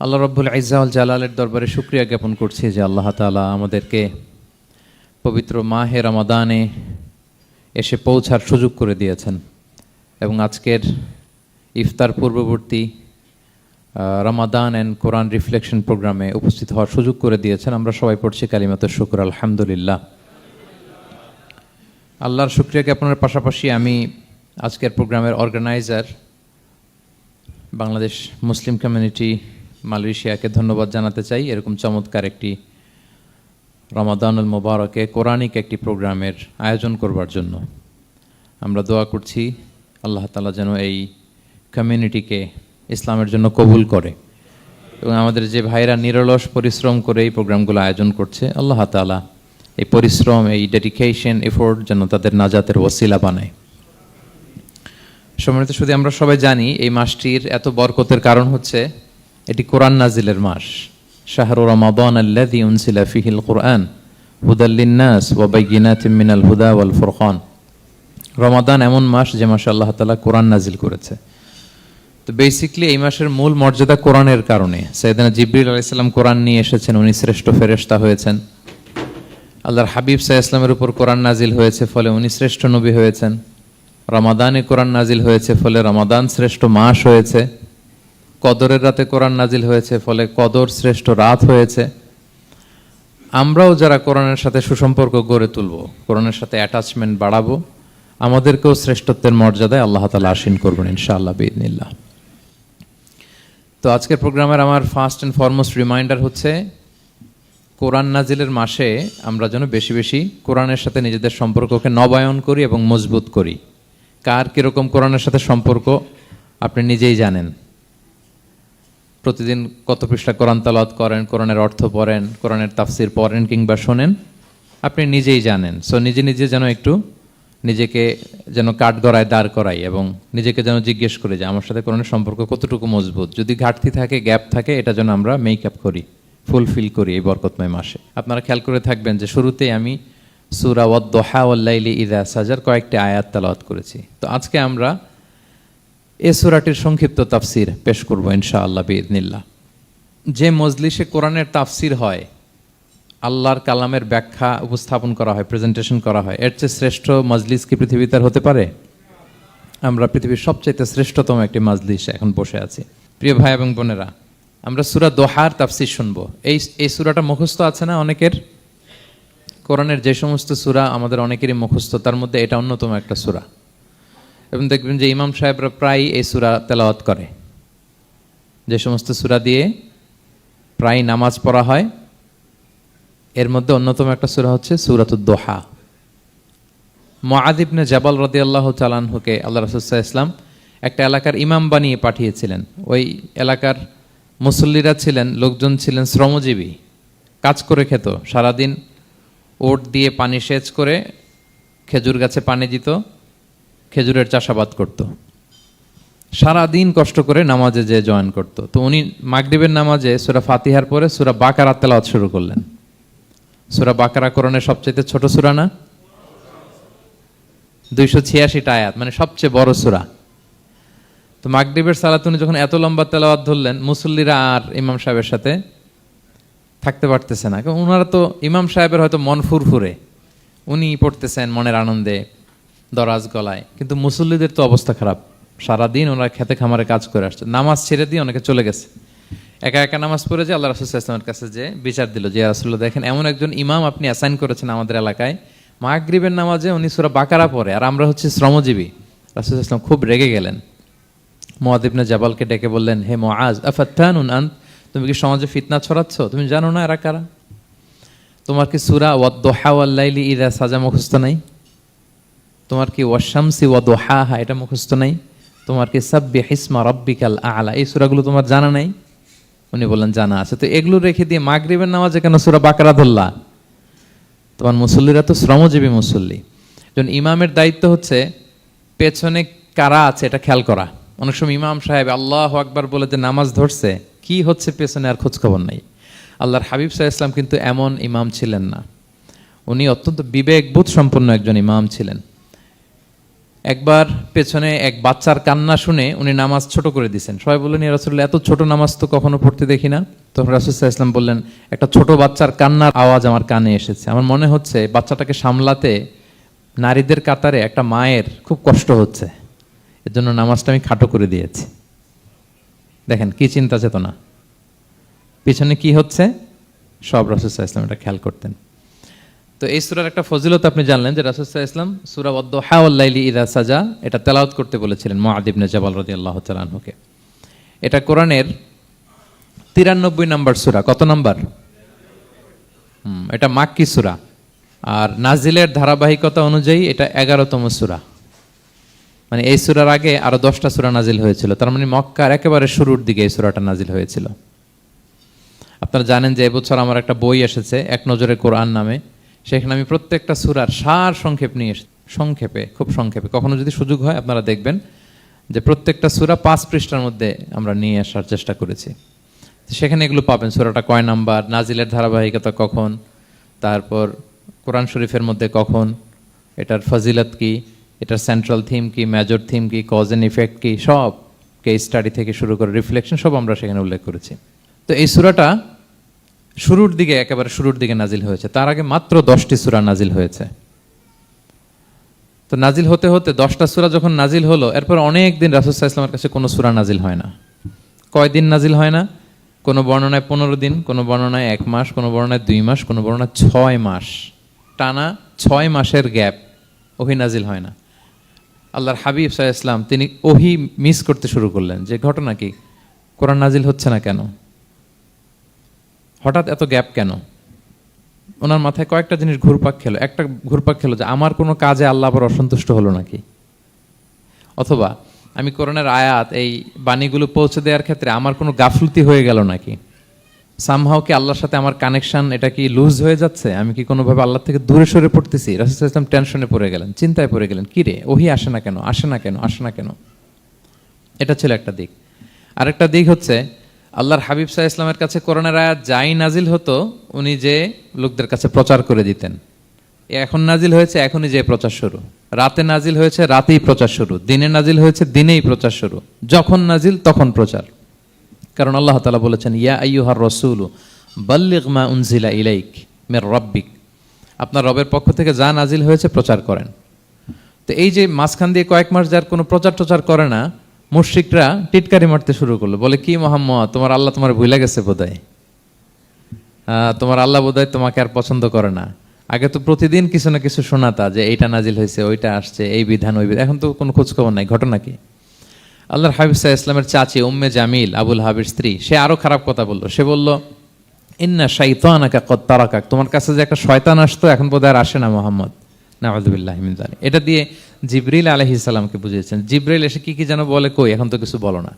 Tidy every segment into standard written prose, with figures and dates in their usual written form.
আল্লাহ রব্বুল ইজ্জা ওয়াল জালালের দরবারে শুকরিয়া জ্ঞাপন করছি যে আল্লাহ তাআলা আমাদেরকে পবিত্র মাহে রমাদানে এসে পৌঁছার সুযোগ করে দিয়েছেন এবং আজকের ইফতার পূর্ববর্তী রমাদান অ্যান্ড কোরআন রিফ্লেকশন প্রোগ্রামে উপস্থিত হওয়ার সুযোগ করে দিয়েছেন। আমরা সবাই পড়ছি কালিমাতুশ শুকর, আলহামদুলিল্লাহ। আল্লাহর শুকরিয়া জ্ঞাপনের পাশাপাশি আমি আজকের প্রোগ্রামের অর্গানাইজার বাংলাদেশ মুসলিম কমিউনিটি মালয়েশিয়াকে ধন্যবাদ জানাতে চাই। এরকম চমৎকার একটি রমাদানুল মুবারকে কোরআনিক একটি প্রোগ্রামের আয়োজন করবার জন্য আমরা দোয়া করছি আল্লাহ তাআলা যেন এই কমিউনিটিকে ইসলামের জন্য কবুল করে এবং আমাদের যে ভাইরা নিরলস পরিশ্রম করে এই প্রোগ্রামগুলো আয়োজন করছে, আল্লাহ তাআলা এই পরিশ্রম, এই ডেডিকেশন, এফোর্ট যেন তাদের নাজাতের ওসিলা বানায়। সম্মানিত শুধু আমরা সবাই জানি এই মাসটির এত বরকতের কারণ হচ্ছে এটি কোরআন নাজিলের মাস। শাহরু রমাদান আল্লাযী উনজিলা ফীহিল কুরআন হুদাল লিন-নাস ওয়া বাইয়িনাতিম মিনাল হুদা ওয়াল ফুরকান। রমাদান এমন মাস যে মাসে আল্লাহ তাআলা কোরআন নাজিল করেছে। তো বেসিক্যালি এই মাসের মূল মর্যাদা কোরআনের কারণে। সাইয়েদনা জিবরিল আলাইহিস সালাম কোরআন নিয়ে এসেছেন, উনি শ্রেষ্ঠ ফেরেশতা হয়েছেন। আল্লাহর হাবিব সাল্লাল্লাহু আলাইহি ওয়াসাল্লামের উপর কোরআন নাজিল হয়েছে, ফলে উনি শ্রেষ্ঠ নবী হয়েছেন। রমাদানে কোরআন নাজিল হয়েছে, ফলে রমাদান শ্রেষ্ঠ মাস হয়েছে। কদরের রাতে কোরআন নাজিল হয়েছে, ফলে কদর শ্রেষ্ঠ রাত হয়েছে। আমরাও যারা কোরআনের সাথে সুসম্পর্ক গড়ে তুলব, কোরআনের সাথে অ্যাটাচমেন্ট বাড়াবো, আমাদেরকেও শ্রেষ্ঠত্বের মর্যাদায় আল্লাহ তাআলা আসীন করবেন ইনশাআল্লাহ বিইذنিল্লাহ। তো আজকের প্রোগ্রামের আমার ফার্স্ট অ্যান্ড ফরমোস্ট রিমাইন্ডার হচ্ছে কোরআন নাজিলের মাসে আমরা যেন বেশি বেশি কোরআনের সাথে নিজেদের সম্পর্ককে নবায়ন করি এবং মজবুত করি। কার কীরকম কোরআনের সাথে সম্পর্ক আপনি নিজেই জানেন। প্রতিদিন কত পৃষ্ঠা কোরআন তেলাওয়াত করেন, কোরআনের অর্থ পড়েন, কোরআনের তাফসির পড়েন কিংবা শোনেন, আপনি নিজেই জানেন। সো নিজে নিজে যেন একটু নিজেকে যেন কাঠগড়ায় দাঁড় করাই এবং নিজেকে যেন জিজ্ঞেস করে যে আমার সাথে কোরআনের সম্পর্ক কতটুকু মজবুত। যদি ঘাটতি থাকে, গ্যাপ থাকে, এটা যেন আমরা মেক আপ করি, ফুলফিল করি এই বরকতময় মাসে। আপনারা খেয়াল করে থাকবেন যে শুরুতেই আমি সূরা ওয়াদ-দুহা ওয়াল-লাইলি ইযা সাজার কয়েকটি আয়াত তেলাওয়াত করেছি। তো আজকে আমরা এই সূরাটির সংক্ষিপ্ত তাফসির পেশ করব ইনশাআল্লাহ বিইذنিল্লাহ। যে মজলিসে কোরআনের তাফসির হয়, আল্লাহর কালামের ব্যাখ্যা উপস্থাপন করা হয়, প্রেজেন্টেশন করা হয়, এর চেয়ে শ্রেষ্ঠ মজলিস কি পৃথিবীতে আর হতে পারে? আমরা পৃথিবীর সবচাইতে শ্রেষ্ঠতম একটি মজলিসে এখন বসে আছি। প্রিয় ভাই এবং বোনেরা, আমরা সূরা দোহার তাফসির শুনবো। এই সূরাটা মুখস্থ আছে না অনেকের? কোরআনের যে সমস্ত সূরা আমাদের অনেকেরই মুখস্থ, তার মধ্যে এটা অন্যতম একটা সূরা। এবং দেখবেন যে ইমাম সাহেবরা প্রায় এই সূরা তেলাওয়াত করে। যে সমস্ত সূরা দিয়ে প্রায় নামাজ পড়া হয়, এর মধ্যে অন্যতম একটা সূরা হচ্ছে সূরাতুদ দোহা। মুআয ইবনে জাবাল রাদিয়াল্লাহু তাআলা আনহুকে আল্লাহ রাসূল সাল্লাল্লাহু আলাইহি ওয়াসাল্লাম একটা এলাকার ইমাম বানিয়ে পাঠিয়েছিলেন। ওই এলাকার মুসল্লিরা ছিলেন, লোকজন ছিলেন শ্রমজীবী, কাজ করে খেত। সারাদিন ওট দিয়ে পানি সেচ করে খেজুর গাছে পানি দিত, খেজুরের চাষাবাদ করত, সারাদিন কষ্ট করে নামাজে যে জয়েন করত। তো উনি মাগরিবের নামাজে সূরা ফাতিহার পরে সূরা বাকারা তেলাওয়াত শুরু করলেন। সূরা বাকারা কোরআনের সবচেয়ে ছোট সূরা না? 286টা আয়াত, মানে সবচেয়ে বড় সূরা। তো মাগরিবের সালাত উনি যখন এত লম্বা তেলাওয়াত ধরলেন, মুসল্লিরা আর ইমাম সাহেবের সাথে থাকতে পারতেছে না। কারণ ওনারা তো, ইমাম সাহেবের হয়তো মন ফুরফুরে, উনি পড়তেছেন মনের আনন্দে দরাজ গলায়, কিন্তু মুসল্লিদের তো অবস্থা খারাপ। সারাদিন ওনারা খেতে খামারে কাজ করে আসছে, নামাজ ছেড়ে দিয়ে অনেকে চলে গেছে। একা একা নামাজ পড়ে যে আল্লাহ রাসূল সাল্লাল্লাহু আলাইহি ওয়াসাল্লামের কাছে যে বিচার দিল যে ইয়া রাসূলুল্লাহ, দেখেন এমন একজন ইমাম আপনি অ্যাসাইন করেছেন আমাদের এলাকায়, মাগরিবের নামাজে উনি সূরা বাকারা পড়ে, আর আমরা হচ্ছে শ্রমজীবী। রাসূল সাল্লাল্লাহু আলাইহি ওয়াসাল্লাম খুব রেগে গেলেন। মুআয ইবনে জাবালকে ডেকে বললেন, হে মুআয, আফাত্তানুন আন্ত, তুমি কি সমাজে ফিতনা ছড়াচ্ছ? তুমি জানো না এরা কারা? তোমার কি সূরা ওয়াদ-দুহা ওয়াল-লাইলি ইযা সাজা মুখস্থ নাই? তোমার কি ওয়াশ-শামসি ওয়া-দুহাহা এটা মুখস্থ নাই? তোমার কি সাব্বিহ ইসমা রাব্বিকাল আ'লা এই সূরাগুলো তোমার জানা নাই? উনি বললেন জানা আছে। তো এগুলো রেখে দিয়ে মাগরিবের নামাজে কেন সূরা বাকারা ধরলা? তোমার মুসল্লিরা তো শ্রমজীবী মুসল্লি। যখন ইমামের দায়িত্ব হচ্ছে পেছনে কারা আছে এটা খেয়াল করা। অনেক সময় ইমাম সাহেব আল্লাহু আকবার বলে যে নামাজ ধরছে, কি হচ্ছে পেছনে আর খোঁজ খবর নাই। আল্লাহর হাবিব সাল্লাল্লাহু আলাইহি ওয়াসাল্লাম কিন্তু এমন ইমাম ছিলেন না, উনি অত্যন্ত বিবেকবোধ সম্পন্ন একজন ইমাম ছিলেন। একবার পেছনে এক বাচ্চার কান্না শুনে উনি নামাজ ছোট করে দিয়েছেন। সবাই বললেন, ইয়া রাসূলুল্লাহ, এত ছোট নামাজ তো কখনো পড়তে দেখি না। তখন রাসূল সাল্লাল্লাহু আলাইহি ওয়াসাল্লাম বললেন, একটা ছোট বাচ্চার কান্নার আওয়াজ আমার কানে এসেছে। আমার মনে হচ্ছে বাচ্চাটাকে সামলাতে নারীদের কাতারে একটা মায়ের খুব কষ্ট হচ্ছে, এর জন্য নামাজটা আমি খাটো করে দিয়েছি। দেখেন কি চিন্তা চেতনা, পিছনে কি হচ্ছে সব রাসূল সাল্লাল্লাহু আলাইহি ওয়াসাল্লাম এটা খেয়াল করতেন। তো এই সূরার একটা ফজিলত আপনি জানলেন যে রাসূল সাল্লাল্লাহু আলাইহি ওয়াসাল্লাম সূরা ওয়াদ-দুহা ওয়াল-লাইলি ইযা সাজা এটা তেলাওয়াত করতে বলেছিলেন মুআয ইবনে জাবাল রাদিয়াল্লাহু তাআলা আনহুকে। এটা কোরআনের 93 নম্বর সূরা। কত নম্বর? এটা মাক্কি সূরা, আর নাজিলের ধারাবাহিকতা অনুযায়ী এটা 11তম সূরা। মানে এই সূরার আগে আরো 10টা সূরা নাজিল হয়েছিল, তার মানে মক্কার একেবারে শুরুর দিকে এই সূরাটা নাজিল হয়েছিল। আপনারা জানেন যে এবছর আমার একটা বই এসেছে এক নজরে কোরআন নামে, সেখানে আমি প্রত্যেকটা সূরার সার সংক্ষেপ নিয়ে সংক্ষেপে, খুব সংক্ষেপে, কখনো যদি সুযোগ হয় আপনারা দেখবেন যে প্রত্যেকটা সূরা 5 পৃষ্ঠার মধ্যে আমরা নিয়ে আসার চেষ্টা করেছি। সেখানে এগুলো পাবেন, সূরাটা কয় নাম্বার, নাজিলের ধারাবাহিকতা কখন, তারপর কোরআন শরীফের মধ্যে কখন, এটার ফজিলত কি, এটার সেন্ট্রাল থিম কি, মেজর থিম কি, কজ এন্ড ইফেক্ট কি, সব কেস স্টাডি থেকে শুরু করে রিফ্লেকশন সব আমরা সেখানে উল্লেখ করেছি। তো এই সূরাটা শুরুর দিকে, একেবারে শুরুর দিকে নাজিল হয়েছে। তার আগে মাত্র 10টি সূরা নাজিল হয়েছে। তো নাজিল হতে হতে 10টা সূরা যখন নাজিল হলো, এরপর অনেক দিন রাসূল সাল্লাল্লাহু আলাইহি ওয়াসাল্লামের কাছে কোনো সূরা নাজিল হয় না। কয়দিন নাজিল হয় না? কোনো বর্ণনায় 15 দিন, কোনো বর্ণনায় 1 মাস, কোনো বর্ণনায় 2 মাস, কোনো বর্ণনায় 6 মাস, টানা 6 মাসের গ্যাপ ওহী নাজিল হয় না। আল্লাহর হাবিব সাল্লাল্লাহু আলাইহি ওয়াসাল্লাম তিনি ওহী মিস করতে শুরু করলেন, যে ঘটনা কি, কোরআন নাজিল হচ্ছে না কেন, হঠাৎ এত গ্যাপ কেন? ওনার মাথায় কয়েকটা জিনিস ঘুরপাক খেলো। একটা ঘুরপাক খেলো যে আমার কোনো কাজে আল্লাহ আবার অসন্তুষ্ট হলো নাকি, অথবা আমি কোরআনের আয়াত এই বাণীগুলো পৌঁছে দেওয়ার ক্ষেত্রে আমার কোনো গাফলতি হয়ে গেল নাকি, সামহাও কি আল্লাহর সাথে আমার কানেকশন এটা কি লুজ হয়ে যাচ্ছে, আমি কি কোনোভাবে আল্লাহ থেকে দূরে সরে পড়তেছি। রাসূল সাল্লাল্লাহু আলাইহি ওয়াসাল্লাম টেনশনে পড়ে গেলেন, চিন্তায় পড়ে গেলেন, কি রে ওহী আসে না কেন, আসে না কেন, আসে না কেন। এটা ছিল একটা দিক। আরেকটা দিক হচ্ছে আল্লাহর হাবিব সাল্লাল্লাহু আলাইহি ওয়াসাল্লামের কাছে কোরআনের আয়াত যাই নাজিল হতো উনি যে লোকদের কাছে প্রচার করে দিতেন। এখন নাজিল হয়েছে এখনই যে প্রচার শুরু, রাতে নাজিল হয়েছে রাতেই প্রচার শুরু, দিনে নাজিল হয়েছে দিনেই প্রচার শুরু, যখন নাজিল তখন প্রচার। কারণ আল্লাহ তাআলা বলেছেন, ইয়া আইয়ুহার রাসূলু বাল্লিগ মা উনজিলা ইলাইক মির রাব্বিক, আপনার রবের পক্ষ থেকে যা নাজিল হয়েছে প্রচার করেন। তো এই যে মাঝখান দিয়ে কয়েক মাস যার কোনো প্রচার টচার করে না, মুশরিকরা টিটকারি মারতে শুরু করলো, বলে কি মুহাম্মদ, তোমার আল্লাহ তোমার ভুলে গেছে বোধহয়, তোমার আল্লাহ বোধহয় তোমাকে আর পছন্দ করে না। আগে তো প্রতিদিন কিছু না কিছু শোনাতা যে এইটা নাজিল হয়েছে, ওইটা আসছে, এই বিধান ওই বিধান, এখন তো কোনো খোঁজখবর নাই। ঘটনা কি? আল্লাহর হাবিব সাল্লাল্লাহু আলাইহি ওয়াসাল্লামের চাচি উম্মে জামিল, আবুল হাবির স্ত্রী, সে আরো খারাপ কথা বললো। সে বলল, ইন্না শাইতানাকা কদ তারাকাক, তোমার কাছে যে একটা শয়তান আসতো এখন বোধহয় আর আসে না মুহাম্মদ, নাউযুবিল্লাহি মিন যালিক। এটা দিয়ে জিবরিল আলাইহিস সালামকে বুঝিয়েছেন। জিবরিল এসে কি কি যেন বলে, কই এখন তো কিছু বলো না।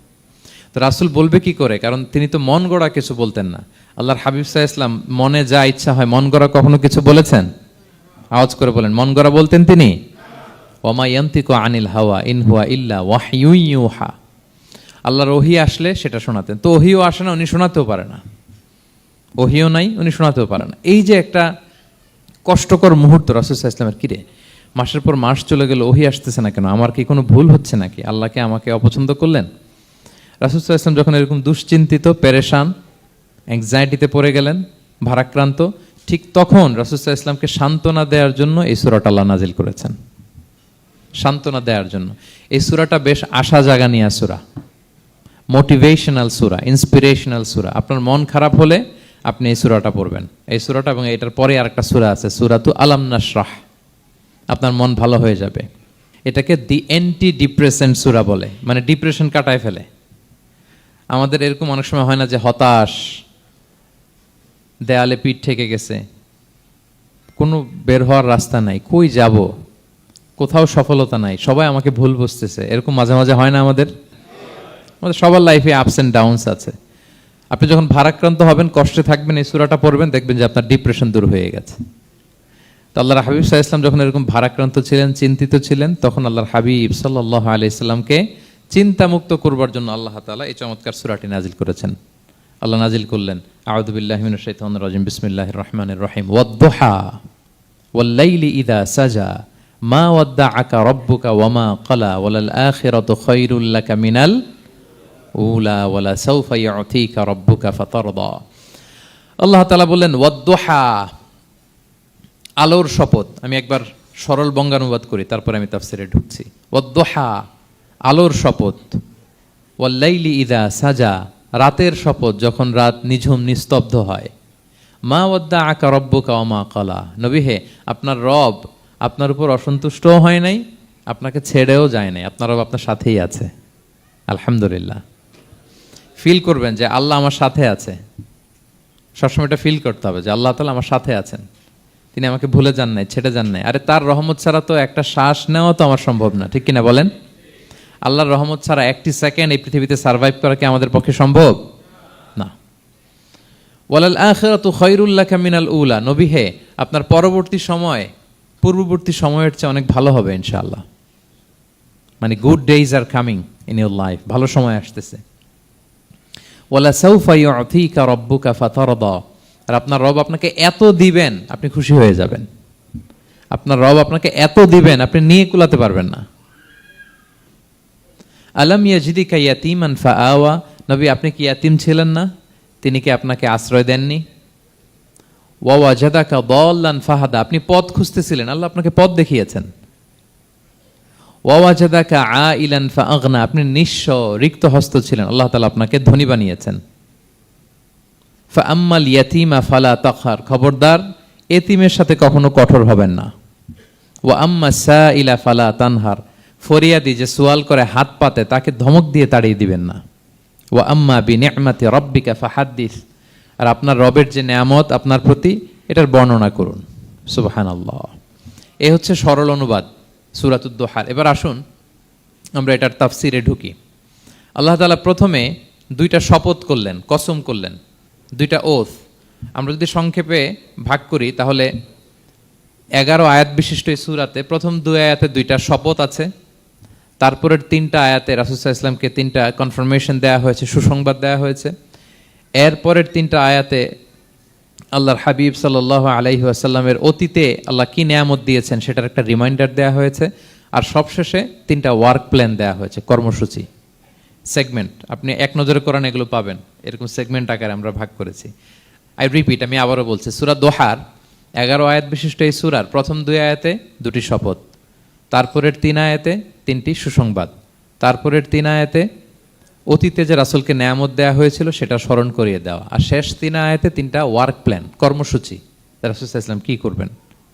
তো রাসূল বলবে কি করে, কারণ তিনি তো মন গড়া কিছু বলতেন না। আল্লাহর হাবিব সাল্লাল্লাহু আলাইহি ওয়াসাল্লাম মনে যা ইচ্ছা হয় মন গড়া কখনো কিছু বলেছেন? আওয়াজ করে বলেন, মন গড়া বলতেন তিনি? ওমা ইয়ান্তিকু আনিল হাওয়া ইন হুয়া ইল্লা ওয়াহয়ুন ইউহা, আল্লাহর ওহী আসলে সেটা শোনাতেন। তো ওহীও আসে না, উনি শোনাতেও পারে না, ওহীও নাই, উনি শোনাতেও পারে না। এই যে একটা কষ্টকর মুহূর্ত রাসূল সাল্লাল্লাহু আলাইহি ওয়াসাল্লামের, কিরে মাসের পর মাস চলে গেল ওহী আসতেছে না কেন, আমার কি কোনো ভুল হচ্ছে নাকি, আল্লাহকে আমাকে অপছন্দ করলেন? রাসূল সাল্লাল্লাহু আলাইহি ওয়াসাল্লাম যখন এরকম দুশ্চিন্তিত, পেরেশান, অ্যাংজাইটিতে পড়ে গেলেন, ভারাক্রান্ত, ঠিক তখন রাসূল সাল্লাল্লাহু আলাইহি ওয়াসাল্লামকে সান্ত্বনা দেওয়ার জন্য এই সূরাটা আল্লাহ নাজিল করেছেন। সান্ত্বনা দেওয়ার জন্য এই সূরাটা বেশ আশা জাগানিয়া সূরা, মোটিভেশনাল সূরা, ইন্সপিরেশনাল সূরা। আপনার মন খারাপ হলে আপনি এই সূরাটা পড়বেন, এই সূরাটা, এবং এটার পরে আরেকটা সূরা আছে সূরাতু আলাম নাশরাহ, আপনার মন ভালো হয়ে যাবে। এটাকে দি অ্যান্টি ডিপ্রেসেন্ট সূরা বলে, মানে ডিপ্রেশন কাটায় ফেলে। আমাদের এরকম অনেক সময় হয় না যে হতাশ, দেয়ালে পিঠ ঠেকে গেছে, কোনো বের হওয়ার রাস্তা নাই, কই যাব, কোথাও সফলতা নাই, সবাই আমাকে ভুল বুঝতেছে, এরকম মাঝে মাঝে হয় না? আমাদের সবার লাইফে আপস এন্ড ডাউনস আছে। আপনি যখন ভারাক্রান্ত হবেন, কষ্টে থাকবেন, এই সূরাটা পড়বেন, দেখবেন যে আপনার ডিপ্রেশন দূর হয়ে গেছে। তো আল্লাহর হাবিব সাল্লাল্লাহু আলাইহি ওয়াসাল্লাম যখন এরকম ভারাক্রান্ত ছিলেন, চিন্তিত ছিলেন, তখন আল্লাহর হাবিব সাল্লাল্লাহু আলাইহি ওয়াসাল্লামকে চিন্তামুক্ত করবার জন্য আল্লাহ তাআলা এই চমৎকার সূরাটি নাজিল করেছেন। আল্লাহ নাজিল করলেন, আউযু বিল্লাহি মিনাশ শাইতানির রাজিম, বিসমিল্লাহির রহমানির রহিম, ওয়াদ-দুহা ওয়াল-লাইলি ইযা সাজা মা ওয়াদ্দাআকা রাব্বুকা ওয়া মা ক্বালা ওয়ালাল আখিরাতু খায়রুল লাকা মিনাল উলা ওয়ালা সাওফা ইউতিকা রাব্বুকা ফাতারদা। আল্লাহ তাআলা বললেন ওয়াদ্দুহা, আলোর শপথ। আমি একবার সরল বঙ্গানুবাদ করি, তারপরে আমি তাফসিরে ঢুকছি। ওয়াদ্দুহা, আলোর শপথ। ওয়াল্লাইলি ইযা সাজা, রাতের শপথ যখন রাত নিঝুম নিস্তব্ধ হয়। মা ওয়াদ্দাআকা রাব্বুকা ওয়া মা ক্বালা, নবী হে, আপনার রব আপনার উপর অসন্তুষ্টও হয় নাই, আপনাকে ছেড়েও যায় নাই, আপনার রব আপনার সাথেই আছে। আলহামদুলিল্লাহ। ফিল করবেন যে আল্লাহ আমার সাথে আছে, সবসময় এটা ফিল করতে হবে যে আল্লাহ তাআলা আমার সাথে আছেন, তিনি আমাকে ভুলে যান নাই, ছেড়ে যান নাই। আরে তার রহমত ছাড়া তো একটা শ্বাস নেওয়া তো আমার সম্ভব না, ঠিক কিনা বলেন? আল্লাহর রহমত ছাড়া একটি সেকেন্ড এই পৃথিবীতে সার্ভাইভ করা কি আমাদের পক্ষে সম্ভব না। ওয়ালাল আখিরাতু খায়রুল লাকা মিনাল উলা, নবী হে, আপনার পরবর্তী সময় পূর্ববর্তী সময়ের চেয়ে অনেক ভালো হবে ইনশাআল্লাহ। মানে good days are coming in your life, ভালো সময় আসতেছে। ওয়ালা সাওফা ইউতিকা রাব্বুকা ফাতারদা, আর আপনার রব আপনাকে এত দিবেন আপনি খুশি হয়ে যাবেন। আপনার রব আপনাকে এত দিবেন আপনি নিয়ে কুলাতে পারবেন না। আলাম ইয়াজিদিকা ইয়াতীমান ফাআওয়া, নবী আপনি কি ইয়াতীম ছিলেন না, তিনি কি আপনাকে আশ্রয় দেননি? ওয়া ওয়াজাদাকা দাল্লান ফাহাদা, আপনি পথ খুঁজতেছিলেন, আল্লাহ আপনাকে পথ দেখিয়েছেন। ওয়া ওয়াজাদাকা আইলান ফাআগনা, আপনি নিঃস্ব রিক্ত হস্ত ছিলেন, আল্লাহ তাআলা আপনাকে ধনী বানিয়েছেন। ফাআম্মাল ইয়াতীমা ফালা তাকহার, খবরদার এতিমের সাথে কখনো কঠোর হবেন না। ওয়া আম্মা সাইলা ফালা তানহার, ফরিয়াদি যে সোয়াল করে হাত পাতে তাকে ধমক দিয়ে তাড়িয়ে দিবেন না। ওয়া আম্মা বিনি'মাতি রাব্বিকা ফাহাদ্দিস, আর আপনার রবের যে নেয়ামত আপনার প্রতি এটার বর্ণনা করুন। সুবহানাল্লাহ। এ হচ্ছে সরল অনুবাদ সূরাতুদ দুহার। এবার আসুন আমরা এটার তাফসিরে ঢুকি। আল্লাহ তাআলা প্রথমে দুইটা শপথ করলেন, কসম করলেন, দুইটা ওথ। আমরা যদি সংক্ষেপে ভাগ করি তাহলে 11 আয়াত বিশিষ্ট এই সূরাতে প্রথম 2 আয়াতে দুইটা শপথ আছে, তারপরের 3টা আয়াতে রাসূল সাল্লাল্লাহু আলাইহি ওয়াসাল্লামকে 3টা কনফার্মেশন দেওয়া হয়েছে, সুসংবাদ দেওয়া হয়েছে। এরপরের 3টা আয়াতে আল্লাহর হাবিব সাল্লাল্লাহু আলাইহি ওয়াসাল্লামের অতীতে আল্লাহ কি নেয়ামত দিয়েছেন সেটার একটা রিমাইন্ডার দেওয়া হয়েছে। আর সবশেষে 3টা ওয়ার্ক প্ল্যান দেওয়া হয়েছে, কর্মসূচি, সেগমেন্ট। আপনি এক নজরে কোরআন এগুলো পাবেন, এরকম সেগমেন্ট আকারে আমরা ভাগ করেছি। আই রিপিট, আমি আবারও বলছি, সূরা দোহার 11 আয়াত বিশিষ্ট এই সূরার প্রথম 2 আয়াতে 2টি শপথ, তারপরের 3 আয়াতে 3টি সুসংবাদ, তারপরের 3 আয়াতে অতীতে যে রাসূলকে নেয়ামত দেওয়া হয়েছিল সেটা স্মরণ করিয়ে দেওয়া, আর শেষ 3 আয়াতে 3টা ওয়ার্ক প্ল্যান, কর্মসূচি, রাসূল সাল্লাল্লাহু আলাইহি ওয়াসাল্লাম কি করবেন।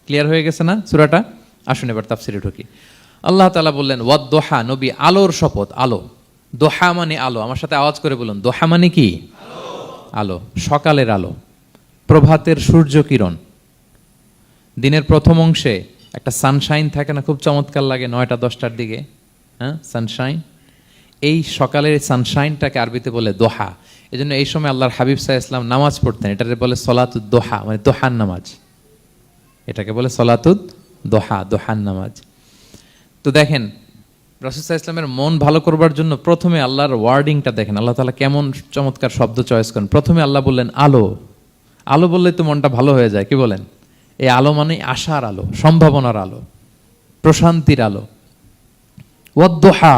ক্লিয়ার হয়ে গেছে না সূরাটা? আসুন এবার তাফসিরে ঢুকি। আল্লাহ তাআলা বললেন ওয়াদ-দোহা, নবী আলোর শপথ। আলো, দোহা মানে আলো। আমার সাথে আওয়াজ করে বলুন, দোহা মানে কি? আলো, সকালের আলো, প্রভাতের সূর্য কিরণ। দিনের প্রথম অংশে একটা সানশাইন থাকে না, খুব চমৎকার লাগে 9টা 10টার দিকে, হ্যাঁ, সানশাইন। এই সকালের সানশাইনটাকে আরবিতে বলে দোহা। এই জন্য এই সময় আল্লাহর হাবিব সাল্লাল্লাহু আলাইহি ওয়াসাল্লাম নামাজ পড়তেন, এটাকে বলে সলাতুদ দোহা, মানে দোহার নামাজ। এটাকে বলে সলাতুদ দোহা, দোহার নামাজ। তো দেখেন রাসূল সাল্লাল্লাহু আলাইহি ওয়াসাল্লামের মন ভালো করবার জন্য প্রথমে আল্লাহর ওয়ার্ডিংটা দেখেন, আল্লাহ তাআলা কেমন চমৎকার শব্দ চয়েস করেন। প্রথমে আল্লাহ বললেন আলো। আলো বললেই তো মনটা ভালো হয়ে যায়, কি বলেন? এই আলো মানে আশার আলো, সম্ভাবনার আলো, প্রশান্তির আলো। ওয়াদ-দোহা,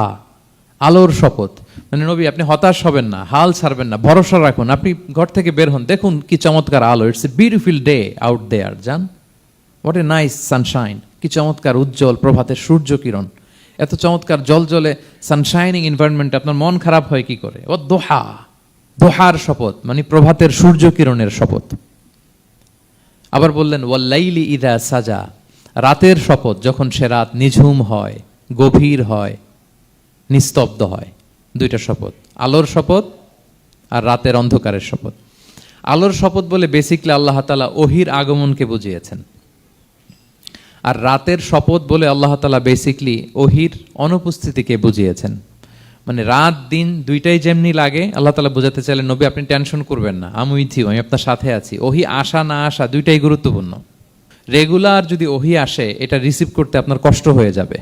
আলোর শপথ। মানে নবী আপনি হতাশ হবেন না, হাল ছাড়বেন না, ভরসা রাখুন। আপনি ঘর থেকে বের হন, দেখুন কি চমৎকার আলো। It's a beautiful day out there, জান, হোয়াট এ নাইস সানশাইন। কি চমৎকার উজ্জ্বল প্রভাতের সূর্য কিরণ। এত চমৎকার জলজলে সানশাইনিং এনভায়রনমেন্টে আপনার মন খারাপ হয় কি করে? ওয়াদ-দোহা, দোহার শপথ মানে প্রভাতের সূর্য কিরণের শপথ। আবার বললেন ওয়াল্লাইলি ইযা সাজা, রাতের শপথ যখন সে রাত নিঝুম হয়, গভীর হয়, নিস্তব্ধ হয়। 2টা শপথ, আলোর শপথ আর রাতের অন্ধকারের শপথ। আলোর শপথ বলে বেসিকলি আল্লাহ তাআলা ওহির আগমনকে বুঝিয়েছেন, আর রাতের শপথ বলে আল্লাহ তাআলা বেসিকলি ওহির অনুপস্থিতিকে বুঝিয়েছেন। মানে রাত দিন দুইটাই যেমনি লাগে, আল্লাহ তাআলা বোঝাতে চাইলেন নবী আপনি টেনশন করবেন না, আমি উইথ ইউ, আমি আপনার সাথে আছি। ওহি আসা না আসা দুইটাই গুরুত্বপূর্ণ। রেগুলার যদি ওহি আসে এটা রিসিভ করতে আপনার কষ্ট হয়ে যাবে।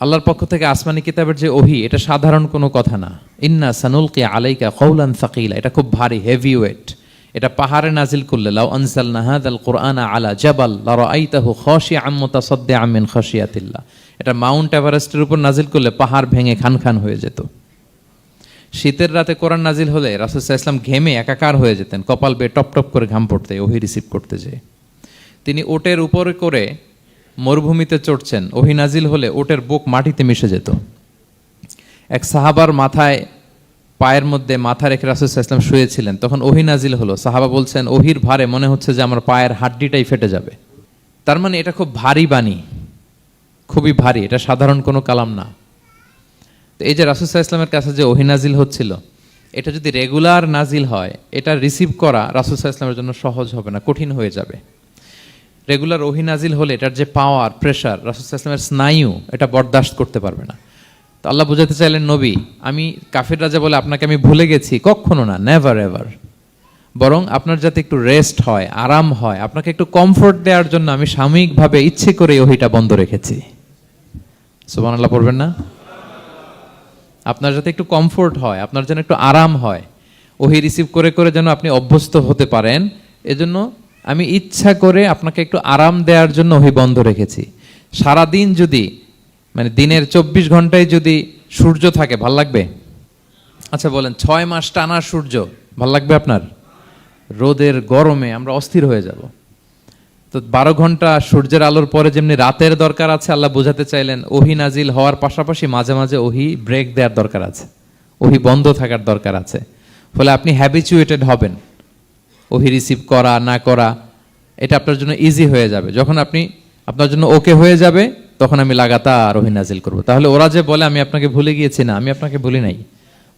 আল্লাহর পক্ষ থেকে আসমানি কিতাবের যে ওহি, এটা সাধারণ কোনো কথা না। ইন্না সানুলকি আলাইকা কওলান সাকিলা, এটা খুব ভারী, হেভি ওয়েট। এটা পাহাড়ে নাজিল করলে, লাউ আনজালনা হাযাল কুরআনা আলা জাবাল লারাআইতাহু খাশিআম মুতাসাদ্দিআম মিন খাশিয়াতিল্লাহ, এটা মাউন্ট এভারেস্টের উপর নাজিল করলে পাহাড় ভেঙে খান খান হয়ে যেত। শীতের রাতে কোরআন নাজিল হলে রাসূল সাল্লাল্লাহু আলাইহি ওয়াসাল্লাম ঘেমে একাকার হয়ে যেতেন, কপাল বেয়ে টপ টপ করে ঘাম পড়তে, ওহী রিসিভ করতে যেয়ে। তিনি ওটের উপরে করে মরুভূমিতে চড়ছেন, ওহী নাজিল হলে ওটের বুক মাটিতে মিশে যেত। এক সাহাবার মাথায় পায়ের মধ্যে মাথা রেখে রাসূল সাল্লাল্লাহু আলাইহি ওয়াসাল্লাম শুয়েছিলেন, তখন ওহী নাজিল হলো। সাহাবা বলছেন, ওহীর ভারে মনে হচ্ছে যে আমার পায়ের হাড্ডিটাই ফেটে যাবে। তার মানে এটা খুব ভারী বাণী, খুবই ভারী, এটা সাধারণ কোনো কালাম না। তো এই যে রাসূল সাল্লাল্লাহু আলাইহি ওয়াসাল্লামের কাছে যে ওহী নাজিল হচ্ছিল, এটা যদি রেগুলার নাজিল হয়, এটা রিসিভ করা রাসূল সাল্লাল্লাহু আলাইহি ওয়াসাল্লামের জন্য সহজ হবে না, কঠিন হয়ে যাবে। রেগুলার ওহী নাজিল হলে এটার যে পাওয়ার, প্রেশার, রাসূল সাল্লাল্লাহু আলাইহি ওয়াসাল্লামের স্নায়ু এটা বরদাস্ত করতে পারবে না। তো আল্লাহ বোঝাতে চাইলেন, নবী, আমি কাফির রাজা বলে আপনাকে আমি ভুলে গেছি, কখনো না, নেভার এভার। বরং আপনার যাতে একটু রেস্ট হয়, আরাম হয়, আপনাকে একটু কমফোর্ট দেওয়ার জন্য আমি সাময়িকভাবে ইচ্ছে করে ওহীটা বন্ধ রেখেছি। সুবহানাল্লাহ পড়বেন না? আপনার যাতে একটু কমফোর্ট হয়, আপনার যেন একটু আরাম হয়, ওহী রিসিভ করে করে যেন আপনি অভ্যস্ত হতে পারেন, এজন্য আমি ইচ্ছা করে আপনাকে একটু আরাম দেওয়ার জন্য ওহী বন্ধ রেখেছি। সারাদিন যদি, মানে দিনের 24 ঘন্টায় যদি সূর্য থাকে, ভাল লাগবে? আচ্ছা বলেন, 6 মাস টানা সূর্য ভাল লাগবে আপনার? রোদের গরমে আমরা অস্থির হয়ে যাব। তো 12 ঘন্টা সূর্যের আলোর পরে যেমনি রাতের দরকার আছে, আল্লাহ বোঝাতে চাইলেন ওহী নাজিল হওয়ার পাশাপাশি মাঝে মাঝে ওহী ব্রেক দেওয়ার দরকার আছে, ওহী বন্ধ থাকার দরকার আছে। ফলে আপনি হ্যাবিচুয়েটেড হবেন, ওহী রিসিভ করা না করা এটা আপনার জন্য ইজি হয়ে যাবে। যখন আপনি আপনার জন্য ওকে হয়ে যাবে, তখন আমি লাগাতার ওহী নাজিল করব। তাহলে ওরা যে বলে আমি আপনাকে ভুলে গিয়েছি, না, আমি আপনাকে ভুলি নাই,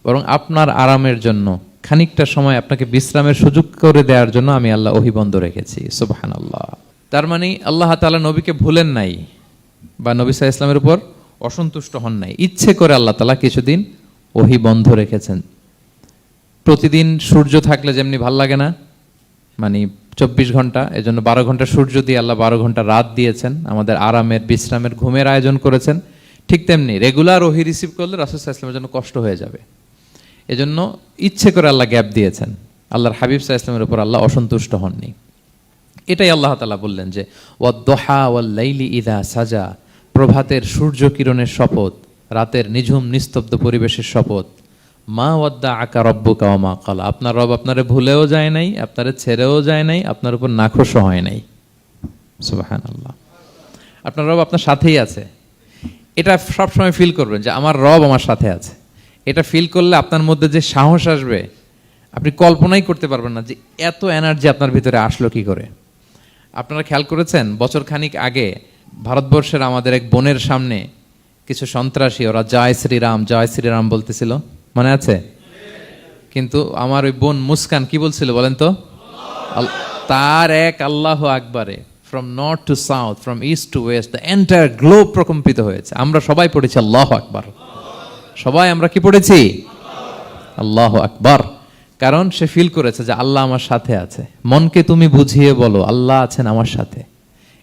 বরং আপনার আরামের জন্য খানিকটা সময় আপনাকে বিশ্রামের সুযোগ করে দেওয়ার জন্য আমি আল্লাহ ওহী বন্ধ রেখেছি। সুবহানাল্লাহ। তার মানে আল্লাহ তাআলা নবীকে ভুলেন নাই বা নবী সাল্লাল্লাহু আলাইহি ওয়াসাল্লামের উপর অসন্তুষ্ট হন নাই, ইচ্ছে করে আল্লাহ তাআলা কিছুদিন ওহী বন্ধ রেখেছেন। প্রতিদিন সূর্য থাকলে যেমনি ভাল লাগে না, মানে 24 ঘন্টা, এজন্য 12 ঘন্টা সূর্য দিয়ে আল্লাহ 12 ঘন্টা রাত দিয়েছেন, আমাদের আরামের, বিশ্রামের, ঘুমের আয়োজন করেছেন। ঠিক তেমনি রেগুলার ওহী রিসিভ করলে রাসূল সাল্লাল্লাহু আলাইহি ওয়াসাল্লামের জন্য কষ্ট হয়ে যাবে, এজন্য ইচ্ছে করে আল্লাহ গ্যাপ দিয়েছেন। আল্লাহর হাবিব সাল্লাল্লাহু আলাইহি ওয়াসাল্লামের উপর আল্লাহ অসন্তুষ্ট হননি। এটাই আল্লাহ তাআলা বললেন যে ওয়াদ-দুহা ওয়াল-লাইলি ইযা সাজা, প্রভাতের সূর্য কিরণের শপথ, রাতের নিঝুম নিস্তব্ধ পরিবেশের শপথ। মা ওয়াদ্দাআকা রাব্বুকা ওয়া মা ক্বালা, আপনার রব আপনারে ভুলেও যায় নাই, আপনারে ছেড়েও যায় নাই, আপনার উপর নাখোশও হয় নাই। সুবহানাল্লাহ। আপনার রব আপনার সাথেই আছে, এটা সবসময় ফিল করবেন যে আমার রব আমার সাথে আছে। এটা ফিল করলে আপনার মধ্যে যে সাহস আসবে, আপনি কল্পনাই করতে পারবেন না যে এত এনার্জি আপনার ভিতরে আসলো কি করে। আপনারা খেয়াল করেছেন, বছর খানিক আগে ভারতবর্ষের আমাদের এক বোনের সামনে কিছু সন্ত্রাসী, ওরা জয় শ্রীরাম জয় শ্রীরাম বলতেছিল, মনে আছে? কিন্তু আমার ওই বোন মুস্কান কি বলছিল বলেন তো? তার এক আল্লাহু আকবারে from north to south, from east to west, the entire globe প্রকম্পিত হয়েছে। আমরা সবাই পড়েছি আল্লাহু আকবার, সবাই আমরা কি পড়েছি? আল্লাহু আকবার। কারণ সে ফিল করেছে যে আল্লাহ আমার সাথে আছে। মনকে তুমি বুঝিয়ে বলো আল্লাহ আছেন আমার সাথে,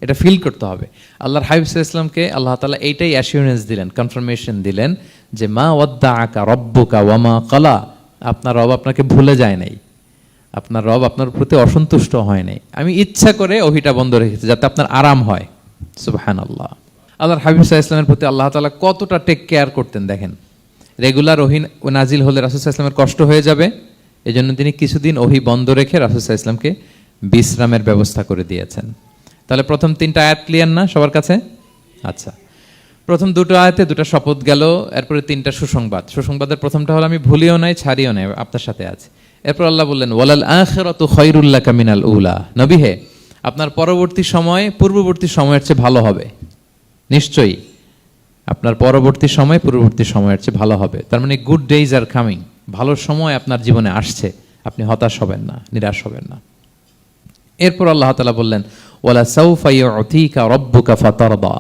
এটা ফিল করতে হবে। আল্লাহর হাবিব সাল্লাল্লাহু আলাইহি ওয়াসাল্লামকে আল্লাহ তাআলা এইটাই অ্যাসিওরেন্স দিলেন, কনফার্মেশন দিলেন যে মা ওয়াদ্দাআকা রাব্বুকা ওয়া মা ক্বালা, আপনার রব আপনাকে ভুলে যায় নাই, আপনার রব আপনার প্রতি অসন্তুষ্ট হয় নাই। আমি ইচ্ছা করে ওহীটা বন্ধ রেখেছি যাতে আপনার আরাম হয়। সুবহানাল্লাহ। আল্লাহর হাবিব সাল্লাল্লাহু আলাইহি ওয়াসাল্লামের প্রতি আল্লাহ তাআলা কতটা টেক কেয়ার করতেন দেখেন। রেগুলার ওহী নাজিল হলে রাসূল সাল্লাল্লাহু আলাইহি ওয়াসাল্লামের কষ্ট হয়ে যাবে, এজন্য তিনি কিছুদিন ওহী বন্ধ রেখে রাসূল সাল্লাল্লাহু আলাইহি ওয়াসাল্লামকে বিশ্রামের ব্যবস্থা করে দিয়েছেন। তাহলে প্রথম 3টা আয়াত ক্লিয়ার না সবার কাছে? আচ্ছা, প্রথম 2টো আয়াতে 2টা শপথ গেল, এরপরে 3টা সুসংবাদ। সুসংবাদের প্রথমটা হলো আমি ভুলিও নাই ছাড়িও নাই, আপনার সাথে আছে। এরপর আল্লাহ বললেন ওয়ালাল আখিরাতু খায়রুল লাকা মিনাল উলা, নবী হে আপনার পরবর্তী সময় পূর্ববর্তী সময়ের চেয়ে ভালো হবে, নিশ্চয়ই আপনার পরবর্তী সময় পূর্ববর্তী সময়ের চেয়ে ভালো হবে। তার মানে গুড ডেইজ আর কামিং, ভালো সময় আপনার জীবনে আসছে, আপনি হতাশ হবেন না, নিরাশ হবেন না। এরপর আল্লাহ তাআলা বললেন ওয়ালা সাউফা ইউতিকা রাব্বুকা ফাতারদা,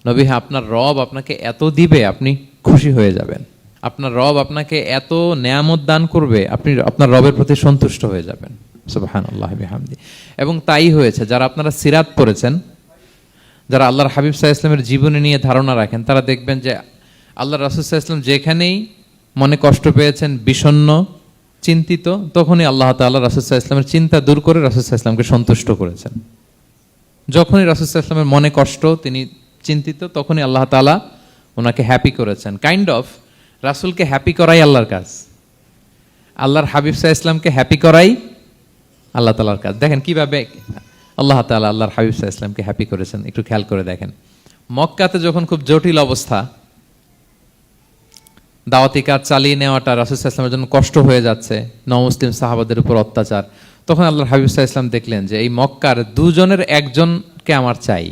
নবী হ্যাঁ আপনার রব আপনাকে এত দিবে আপনি খুশি হয়ে যাবেন, আপনার রব আপনাকে এত নেয়ামত দান করবে আপনি আপনার রবের প্রতি সন্তুষ্ট হয়ে যাবেন। সুবহানাল্লাহি বিহামদি। এবং তাই হয়েছে। যারা আপনারা সিরাত পড়েছেন, যারা আল্লাহর হাবিব সাল্লাল্লাহু আলাইহি ওয়াসাল্লামের জীবনী নিয়ে ধারণা রাখেন, তারা দেখবেন যে আল্লাহর রাসূল সাল্লাল্লাহু আলাইহি ওয়াসাল্লাম যেখানেই মনে কষ্ট পেয়েছেন, বিষণ্ণ, চিন্তিত, তখনই আল্লাহ তাআলা রাসূল সাল্লাল্লাহু আলাইহি ওয়াসাল্লামের চিন্তা দূর করে রাসূল সাল্লাল্লাহু আলাইহি ওয়াসাল্লামকে সন্তুষ্ট করেছেন। যখনই রাসূল সাল্লাল্লাহু আলাইহি ওয়াসাল্লামের মনে কষ্ট, তিনি চিন্তিত, তখনই আল্লাহ তাআলা ওনাকে হ্যাপি করেছেন। কাইন্ড অফ রাসূলকে হ্যাপি করাই আল্লাহর কাজ, আল্লাহর হাবিব সাল্লাল্লাহু আলাইহি ওয়াসাল্লামকে হ্যাপি করাই আল্লাহ তাআলার কাজ। দেখেন কিভাবে আল্লাহ তাআলা আল্লাহর হাবিব সাল্লাল্লাহু আলাইহি ওয়াসাল্লামকে হ্যাপি করেছেন, একটু খেয়াল করে দেখেন। মক্কাতে যখন খুব জটিল অবস্থা, দাওয়াতি কাজ চালিয়ে নেওয়াটা রাসূল সাল্লাল্লাহু আলাইহি ওয়াসাল্লামের জন্য কষ্ট হয়ে যাচ্ছে, নমুসলিম সাহাবাদের উপর অত্যাচার, তখন আল্লাহর হাবিব সাল্লাল্লাহু আলাইহি ওয়াসাল্লাম দেখলেন যে এই মক্কার দুজনের একজনকে আমার চাই।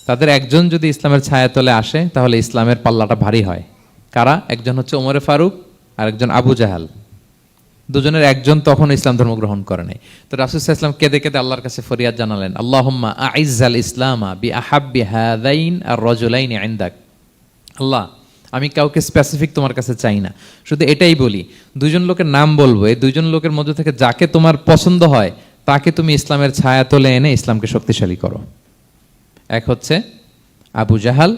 তাদের একজন যদি ইসলামের ছায়াতলে আসে তাহলে ইসলামের পাল্লাটা ভারী হয়। কারা? একজন হচ্ছে ওমরে ফারুক আর একজন আবু জাহাল। দুজনের একজন তখন ইসলাম ধর্ম গ্রহণ করে নাই। তো রাসূল সাল্লাল্লাহু আলাইহি ওয়াসাল্লাম কেঁদে কেঁদে আল্লাহর কাছে ফরিয়াদ জানালেন, আল্লাহুম্মা আইজ্জাল ইসলামা বিআহাব্বি হাযাইন আর-রাজুলাইনি ইনদাক। আল্লাহ, আমি কাউকে স্পেসিফিক তোমার কাছে চাই না, শুধু এটাই বলি, দুইজন লোকের নাম বলবো, এই দুইজন লোকের মধ্যে থেকে যাকে তোমার পছন্দ হয় তাকে তুমি ইসলামের ছায়াতলে এনে ইসলামকে শক্তিশালী করো। এক হচ্ছে আবু জাহাল,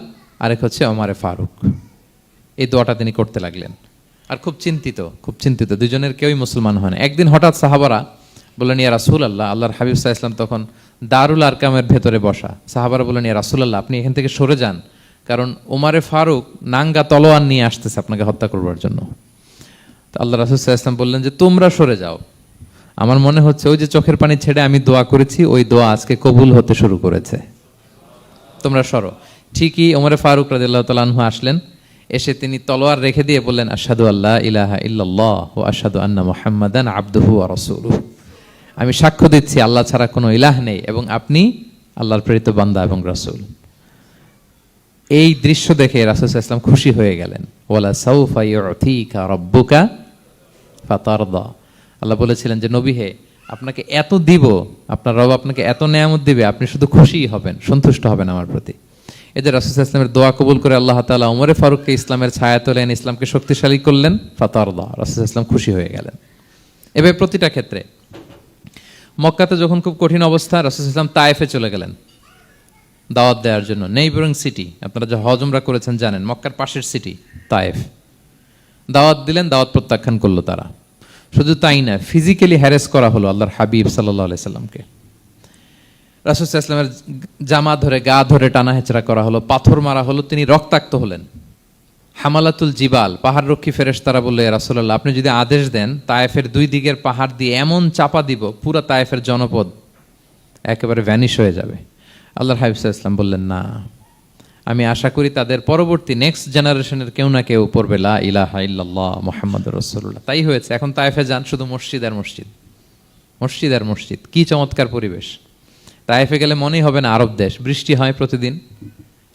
আরেক হচ্ছে ওমরে ফারুক। এই দোয়াটা তিনি করতে লাগলেন, আর খুব চিন্তিত, দুজনের কেউই মুসলমান হয় না। একদিন হঠাৎ সাহাবারা বললেন, ইয়া রাসূলুল্লাহ, আল্লাহর হাবিব সাল্লাল্লাহু আলাইহি ওয়াসাল্লাম তখন দারুল আরকামের ভেতরে বসা। সাহাবারা বললেন, ইয়া রাসূলুল্লাহ, আপনি এখান থেকে সরে যান, কারণ ওমরে ফারুক নাঙ্গা তলোয়ার নিয়ে আসতেছে আপনাকে হত্যা করবার জন্য। তো আল্লাহ রাসূল সাল্লাল্লাহু আলাইহি ওয়াসাল্লাম বললেন যে তোমরা সরে যাও, আমার মনে হচ্ছে ওই যে চোখের পানি ছেড়ে আমি দোয়া করেছি, ওই দোয়া আজকে কবুল হতে শুরু করেছে, তোমরা সরো। ঠিকই ওমরে ফারুক রাদিয়াল্লাহু তাআলা আনহু আসলেন, এসে তিনি তলোয়ার রেখে দিয়ে বললেন, আশহাদু আল্লা ইলাহা ইল্লাল্লাহ ওয়া আশহাদু আন্না মুহাম্মাদান আবদুহু ওয়া রাসূলুহু। আমি সাক্ষ্য দিচ্ছি আল্লাহ ছাড়া কোনো ইলাহ নেই এবং আপনি আল্লাহর প্রেরিত বান্দা এবং রাসূল। এই দৃশ্য দেখে রাসূল সাল্লাল্লাহু আলাইহি ওয়াসাল্লাম খুশি হয়ে গেলেন। ওয়ালা সাউফা ইউতিকা রাব্বুকা ফাতারদা। আল্লাহ বলেছিলেন যে নবী হে, আপনাকে এত দিব, আপনার রব আপনাকে এত নেয়ামত দিবে, আপনি শুধু খুশিই হবেন, সন্তুষ্ট হবেন আমার প্রতি। এদের রাসূল সাল্লাল্লাহু আলাইহি ওয়াসাল্লামের দোয়া কবুল করে আল্লাহ তাআলা ওমরে ফারুককে ইসলামের ছায়াতলে এনে ইসলামকে শক্তিশালী করলেন। ফাতারদা, রাসূল সাল্লাল্লাহু আলাইহি ওয়াসাল্লাম খুশি হয়ে গেলেন। এভাবে প্রতিটা ক্ষেত্রে। মক্কাতে যখন খুব কঠিন অবস্থা, রাসূল সাল্লাল্লাহু আলাইহি ওয়াসাল্লাম তায়েফে চলে গেলেন দাওয়াত দেওয়ার জন্য। নেইবারিং সিটি, আপনারা যে হজ উমরা করেছেন জানেন, মক্কার পাশের সিটি তায়েফ। দাওয়াত দিলেন, দাওয়াত প্রত্যাখ্যান করলো তারা। শুধু তাই না, ফিজিক্যালি হ্যারেস করা হলো আল্লাহর হাবিব সাল্লাল্লাহু আলাইহি সাল্লামকে। রাসূল সাল্লাল্লাহু আলাইহি ওয়াসাল্লামের জামা ধরে, গা ধরে টানা হেঁচড়া করা হলো, পাথর মারা হলো, তিনি রক্তাক্ত হলেন। হামালাতুল জিবাল, পাহাড় রক্ষী ফেরেশতারা বলল, ইয়া রাসূলুল্লাহ, আপনি যদি আদেশ দেন তায়েফের দুই দিকের পাহাড় দিয়ে এমন চাপা দিব, পুরো তায়েফের জনপদ একেবারে ভ্যানিশ হয়ে যাবে। আল্লাহর হাবিব সাল্লাল্লাহু আলাইহি ওয়াসাল্লাম বললেন, না, আমি আশা করি তাদের পরবর্তী নেক্সট জেনারেশনের কেউ না কেউ পড়বে লা ইলাহা ইল্লাল্লাহ মুহাম্মাদুর রাসূলুল্লাহ। তাই হয়েছে। এখন তায়েফে যান, শুধু মসজিদ আর মসজিদ, মসজিদ আর মসজিদ। কি চমৎকার পরিবেশ! তায়েফে গেলে মনেই হবে না আরব দেশ। বৃষ্টি হয় প্রতিদিন,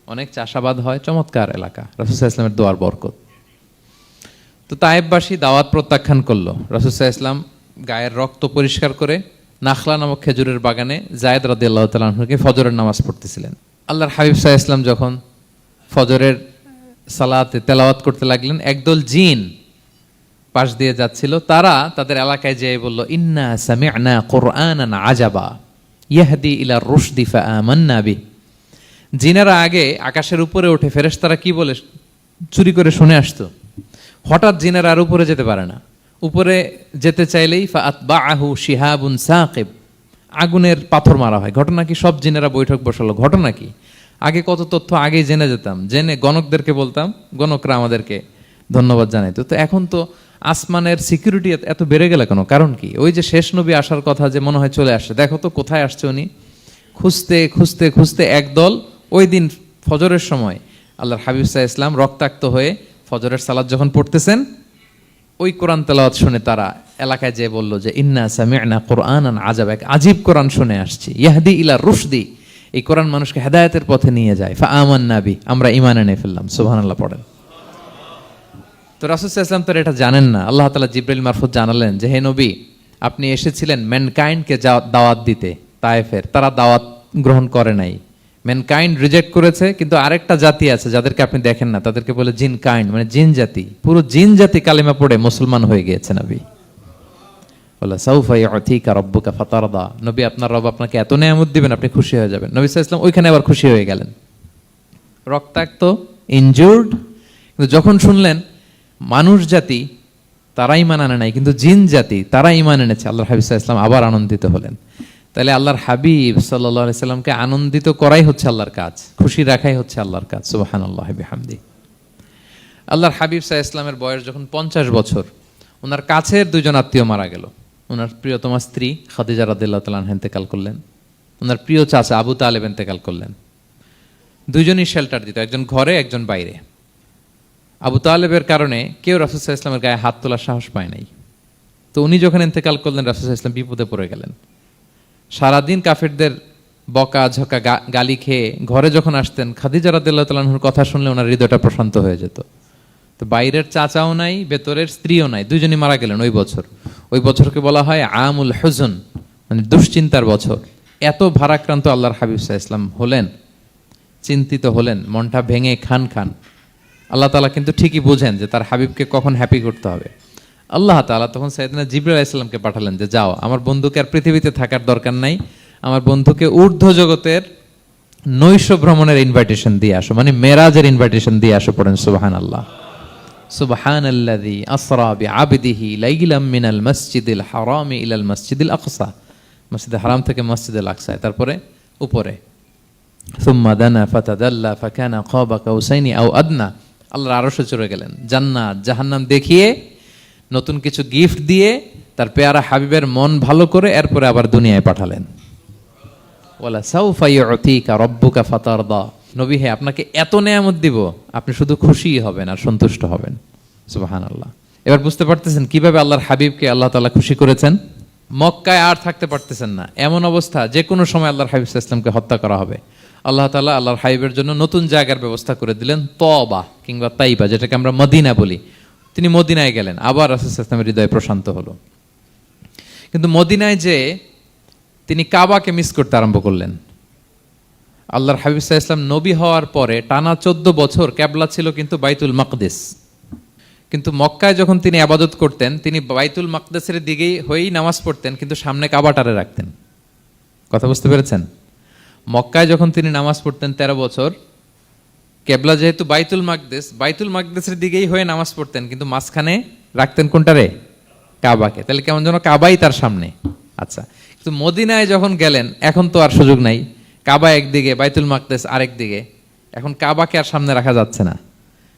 অনেক চাষাবাদ হয়, চমৎকার এলাকা। রাসূল সাল্লাল্লাহু আলাইহি ওয়াসাল্লামের দোয়ার বরকত। তো তায়েফবাসী দাওয়াত প্রত্যাখ্যান করলো। রাসূল সাল্লাল্লাহু আলাইহি ওয়াসাল্লাম গায়ের রক্ত পরিষ্কার করে নাখলা নামক খেজুরের বাগানে যায়েদ রাদিয়াল্লাহু তাআলা আনহুকে ফজরের নামাজ পড়তেছিলেন। আল্লাহর হাবিব সাল্লাল্লাহু আলাইহি ওয়াসাল্লাম যখন ফজরের সালাতে তেলাওয়াত করতে লাগলেন, একদল জিন পাশ দিয়ে যাচ্ছিল। তারা তাদের এলাকায় যেয়ে বলল, ইন্না সামি'না কুরআনান আজাবা ইয়াহদি ইলা রুশদি ফাআমান্না বিহি। জিনেরা আগে আকাশের উপরে উঠে ফেরেশতারা কি বলে চুরি করে শুনে আসতো। হঠাৎ জিনেরা আর উপরে যেতে পারে না, উপরে যেতে চাইলেই ফাআতবাআহু শিহাবুন সাকিব, আগুনের পাথর মারা হয়। ঘটনা কি? সব জিনেরা বৈঠক বসালো। ঘটনা কি? আগে কত তথ্য আগেই জেনে যেতাম, জেনে গণকদেরকে বলতাম, গণকরা আমাদেরকে ধন্যবাদ জানাইতো। তো এখন তো আসমানের সিকিউরিটি এত বেড়ে গেল কেন? কারণ কি? ওই যে শেষ নবী আসার কথা যে মনে হয় চলে আসছে, দেখো তো কোথায় আসছে উনি। খুঁজতে খুঁজতে খুঁজতে একদল ওই দিন ফজরের সময় আল্লাহর হাবিব সাল্লাল্লাহু আলাইহি ওয়াসাল্লাম রক্তাক্ত হয়ে ফজরের সালাত যখন পড়তেছেন, ওই কোরআন তেলাওয়াত শুনে তারা এলাকায় যেয়ে বলল যে ইন্না সামি'না কুরআনান আজাবা, এক আজীব কোরআন শুনে আসছি, ইয়াহদি ইলা রুশদি, এই কোরআন মানুষকে হেদায়েতের পথে নিয়ে যায়। ফাআমান্না বিহি, আমরা ঈমান এনে ফেললাম। সুবহানাল্লাহ পড়েন। তো রাসূল সাল্লাল্লাহু আলাইহি ওয়াসাল্লাম তো এটা জানেন না। আল্লাহ তাআলা জিবরাইল মারফত জানালেন যে হে নবী, আপনি এসেছিলেন ম্যানকাইন্ডকে দাওয়াত দিতে। তায়েফের তারা দাওয়াত গ্রহণ করে নাই, ম্যানকাইন্ড রিজেক্ট করেছে। কিন্তু আরেকটা জাতি আছে যাদেরকে আপনি দেখেন না, তাদেরকে বলে জিন কাইন্ড, মানে জিন জাতি। পুরো জিন জাতি কালিমা পড়ে মুসলমান হয়ে গিয়েছে নবী। বলে সাউফা ইউতিকা রাব্বুকা ফাতারদা, নবী আপনার রব আপনাকে এত নেয়ামত দিবেন, আপনি খুশি হয়ে যাবেন। নবী সাল্লাল্লাহু আলাইহি ওয়াসাল্লাম ওইখানে আবার খুশি হয়ে গেলেন, রক্তাক্ত, ইনজুর্ড। কিন্তু যখন শুনলেন মানুষ জাতি তারা ঈমান আনে নাই, কিন্তু জিন জাতি তারা ঈমান এনেছে। আল্লাহর হাবিব সাল্লাল্লাহু আলাইহি ওয়াসাল্লাম আবার আনন্দিত হলেন। তাহলে আল্লাহর হাবিব সাল্লাল্লাহু আলাইহি সাল্লামকে আনন্দিত করাই হচ্ছে আল্লাহর কাজ, খুশি রাখাই হচ্ছে আল্লাহর কাজ। সুবহানাল্লাহি বিহামদি। আল্লাহর হাবিব সাল্লাল্লাহু আলাইহি ওয়াসাল্লামের বয়স যখন 50 বছর, ওনার কাছের দুজন আত্মীয় মারা গেল। ওনার প্রিয়তমা স্ত্রী খাদিজা রাদিয়াল্লাহু তাআলা আনহা ইন্তেকাল করলেন, ওনার প্রিয় চাচা আবু তালেব ইন্তেকাল করলেন। দুইজনই শেল্টার দিত, একজন ঘরে একজন বাইরে। আবু তালেবের কারণে কেউ রাসূল সাল্লাল্লাহু আলাইহি ওয়াসাল্লামের গায়ে হাত তোলার সাহস পায় নাই। তো উনি যখন ইন্তেকাল করলেন, রাসূল সাল্লাল্লাহু আলাইহি ওয়াসাল্লাম বিপদে পড়ে গেলেন। সারাদিন কাফেরদের বকা ঝকা গালি খেয়ে ঘরে যখন আসতেন, খাদিজা রাদিয়াল্লাহু তাআলা আনহার কথা শুনলে ওনার হৃদয়টা প্রশান্ত হয়ে যেত। তো বাইরের চাচাও নাই, ভেতরের স্ত্রীও নাই, দুইজনই মারা গেলেন ওই বছর। ওই বছরকে বলা হয় আমুল হুজন, মানে দুশ্চিন্তার বছর। এত ভারাক্রান্ত আল্লাহর হাবিব সাল্লাল্লাহু আলাইহি ওয়াসাল্লাম হলেন, চিন্তিত হলেন, মনটা ভেঙে খান খান। আল্লাহ তাআলা কিন্তু ঠিকই বোঝেন যে তার হাবিবকে কখন হ্যাপি করতে হবে। আল্লাহ তাআলা তখন সাইয়েদনা জিবরাইল আলাইহিস সালামকে পাঠালেন যে যাও, আমার বন্ধুকে আর পৃথিবীতে থাকার দরকার নাই, আমার বন্ধুকে ঊর্ধ্ব জগতের নৈশ ভ্রমণের ইনভাইটেশন দিয়ে আসো, মানে মেরাজের ইনভাইটেশন দিয়ে আসো। পড়েন সুবহানাল্লাহ। সুবহানাল্লাযী আসরা বিআবদিহি লাইলাম মিনাল মাসজিদিল হারামি ইলাল মাসজিদিল আকসা, মসজিদুল হারাম থেকে মসজিদুল আকসা, তারপরে উপরে সুম্মা দানা ফাতাদাল্লা ফাকানা কাবা কাউসাইনি আও আদনা। আল্লাহর আরশে চড়ে গেলেন, জান্নাত জাহান্নাম দেখিয়ে, নতুন কিছু গিফট দিয়ে, তার পেয়ারা হাবিবের মন ভালো করে এরপরে আবার দুনিয়ায় পাঠালেন। ওয়ালা সাউফা ইউতিকা রাব্বুকা ফাতারদা। নবী হে, আপনাকে এত নেয়ামত দিব, আপনি শুধু খুশি হবেন আর সন্তুষ্ট হবেন। সুবহানাল্লাহ। এবার বুঝতে পারতেছেন কিভাবে আল্লাহর হাবিবকে আল্লাহ তাআলা খুশি করেছেন। মক্কায় আর থাকতে পারতেছেন না, এমন অবস্থা যে কোনো সময় আল্লাহর হাবিব সাল্লাল্লাহু আলাইহি ওয়াসাল্লামকে হত্যা করা হবে। আল্লাহ তাআলা আল্লাহর হাবিবের জন্য নতুন জায়গার ব্যবস্থা করে দিলেন, তওবা কিংবা তাইবা, যেটাকে আমরা মদিনা বলি। তিনি মদিনায় গেলেন, আবার রাসূল সাল্লাল্লাহু আলাইহি ওয়াসাল্লামের হৃদয় প্রশান্ত হলো। কিন্তু মদিনায় যে তিনি কাবাকে মিস করতে আরম্ভ করলেন। আল্লাহর হাবিব সাল্লাল্লাহু আলাইহি ওয়াসাল্লাম নবী হওয়ার পরে টানা 14 বছর কিবলা ছিল কিন্তু বাইতুল মাকদিস। কিন্তু মক্কায় যখন তিনি ইবাদত করতেন, তিনি বাইতুল মাকদিসের দিকেই হয়েই নামাজ পড়তেন, কিন্তু সামনে কাবাটারে রাখতেন। কথা বুঝতে পেরেছেন? মক্কায় যখন তিনি নামাজ পড়তেন 13 বছর, কিবলা যেহেতু বাইতুল মাকদিস, বাইতুল মাকদিসের দিকেই হয়ে নামাজ পড়তেন, কিন্তু মাঝখানে রাখতেন কোনটারে? কাবাকে। তাহলে কেমন যেন কাবাই তার সামনে। আচ্ছা, কিন্তু মদিনায় যখন গেলেন, এখন তো আর সুযোগ নাই, কাবা একদিকে, বাইতুল মাকদিস আরেক দিকে, এখন কাবাকে আর সামনে রাখা যাচ্ছে না।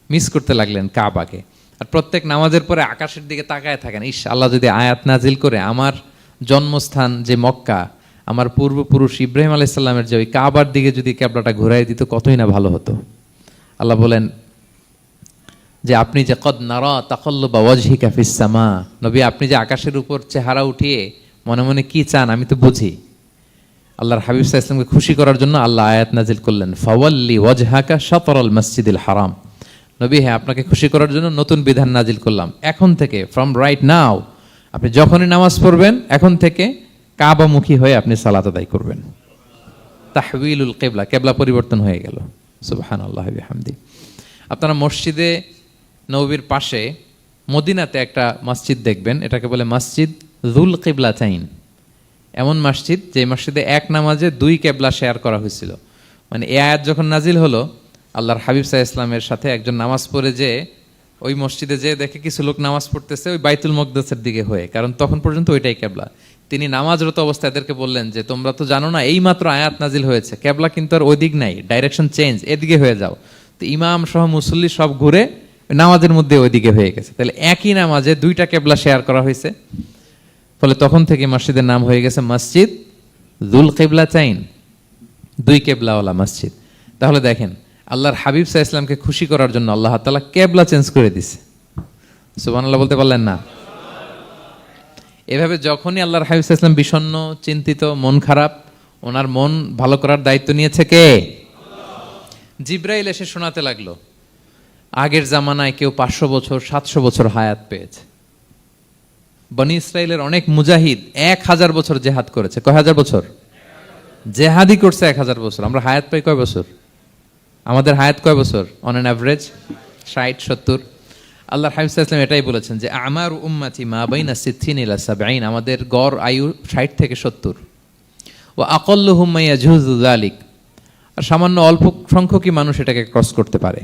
মিস করতে লাগলেন কাবাকে। আর প্রত্যেক নামাজের পরে আকাশের দিকে তাকায় থাকেন, ইস, আল্লাহ যদি আয়াত নাজিল করে আমার জন্মস্থান যে মক্কা, আমার পূর্বপুরুষ ইব্রাহিম আলাইহিস সালামের যে ওই কাবার দিকে যদি কিবলাটা ঘুরাই দিত, কতই না ভালো হতো। আল্লাহ বলেন যে আপনি যে কদ নারা তাকাল্লুবা ওয়াজহিকা ফিস সামা, নবী আপনি যে আকাশের উপর চেহারা উঠিয়ে মনে মনে কি চান আমি তো বুঝি। আল্লাহর হাবিব সাল্লাল্লাহু আলাইহি ওয়াসাল্লামকে খুশি করার জন্য আল্লাহ আয়াত নাজিল করলেন, ফাওয়াল্লি ওয়াজহাকা শাতরাল মাসজিদিল হারাম। নবী হ্যাঁ, আপনাকে খুশি করার জন্য নতুন বিধান নাজিল করলাম। এখন থেকে, ফ্রম রাইট নাও, আপনি যখনই নামাজ পড়বেন এখন থেকে কাবামুখী হয়ে আপনি সালাত আদায় করবেন। তাহউইলুল কিবলা, কিবলা পরিবর্তন হয়ে গেল। সুবহানাল্লাহি ওয়া বিহামদি। আপনারা মসজিদে নববীর পাশে মদিনাতে একটা মসজিদ দেখবেন, এটাকে বলে মসজিদ যুল কিবলাতাইন। এমন মসজিদ যে মসজিদে এক নামাজে 2 কিবলা শেয়ার করা হয়েছিল। মানে এই আয়াত যখন নাজিল হলো, আল্লাহর হাবিব সাল্লাল্লাহু আলাইহি ওয়াসাল্লামের সাথে একজন নামাজ পড়ে যে ওই মসজিদে যে দেখে কিছু লোক নামাজ পড়তেছে ওই বাইতুল মাকদিসের দিকে হয়ে, কারণ তখন পর্যন্ত ওইটাই কিবলা। তিনি নামাজরত অবস্থায় এদেরকে বললেন যে তোমরা তো জানো না, এই মাত্র আয়াত নাজিল হয়েছে, কিবলা কিন্তু আর ওই দিক নাই, ডাইরেকশন চেঞ্জ, এদিকে হয়ে যাও। তো ইমাম সহ মুসল্লি সব ঘুরে নামাজের মধ্যে ওইদিকে হয়ে গেছে। তাহলে একই নামাজে 2টা কিবলা শেয়ার করা হয়েছে। ফলে তখন থেকে মসজিদের নাম হয়ে গেছে মসজিদ যুল কিবলাতাইন, 2 কিবলাওয়ালা মসজিদ। তাহলে দেখেন, আল্লাহর হাবিব সাল্লাল্লাহু আলাইহি ওয়াসাল্লামকে খুশি করার জন্য আল্লাহ তাআলা কিবলা চেঞ্জ করে দিয়েছে। সুবহানাল্লাহ বলতে পারলেন না? এভাবে যখনই আল্লাহর হাবিব সাল্লাল্লাহু আলাইহি ওয়াসাল্লাম বিষণ্ণ, চিন্তিত, মন খারাপ, ওনার মন ভালো করার দায়িত্ব নিয়েছে কে? জিবরাইল এসে শোনাতে লাগলো, আগের জামানায় কেউ 500 বছর 700 বছর হায়াত পেয়েছে। বনি ইসরাইলের অনেক মুজাহিদ 1000 বছর জেহাদ করেছে। কয় হাজার বছর? জেহাদি করছে 1000 বছর। আমরা হায়াত পাই কয় বছর? আমাদের হায়াত কয় বছর অন অ্যান অ্যাভারেজ? 60-70। আল্লাহর হাবিব সাল্লাল্লাহু আলাইহি ওয়াসাল্লাম এটাই বলেছেন যে আমার উম্মতি মা বাইনা 60 ইলা 70, আমাদের গড় আয়ু 60 থেকে 70। ওয়া আকাল্লুহুম মা ইয়াজুযু যালিক, আর সামান্য অল্প সংখ্যকই মানুষ এটাকে ক্রস করতে পারে।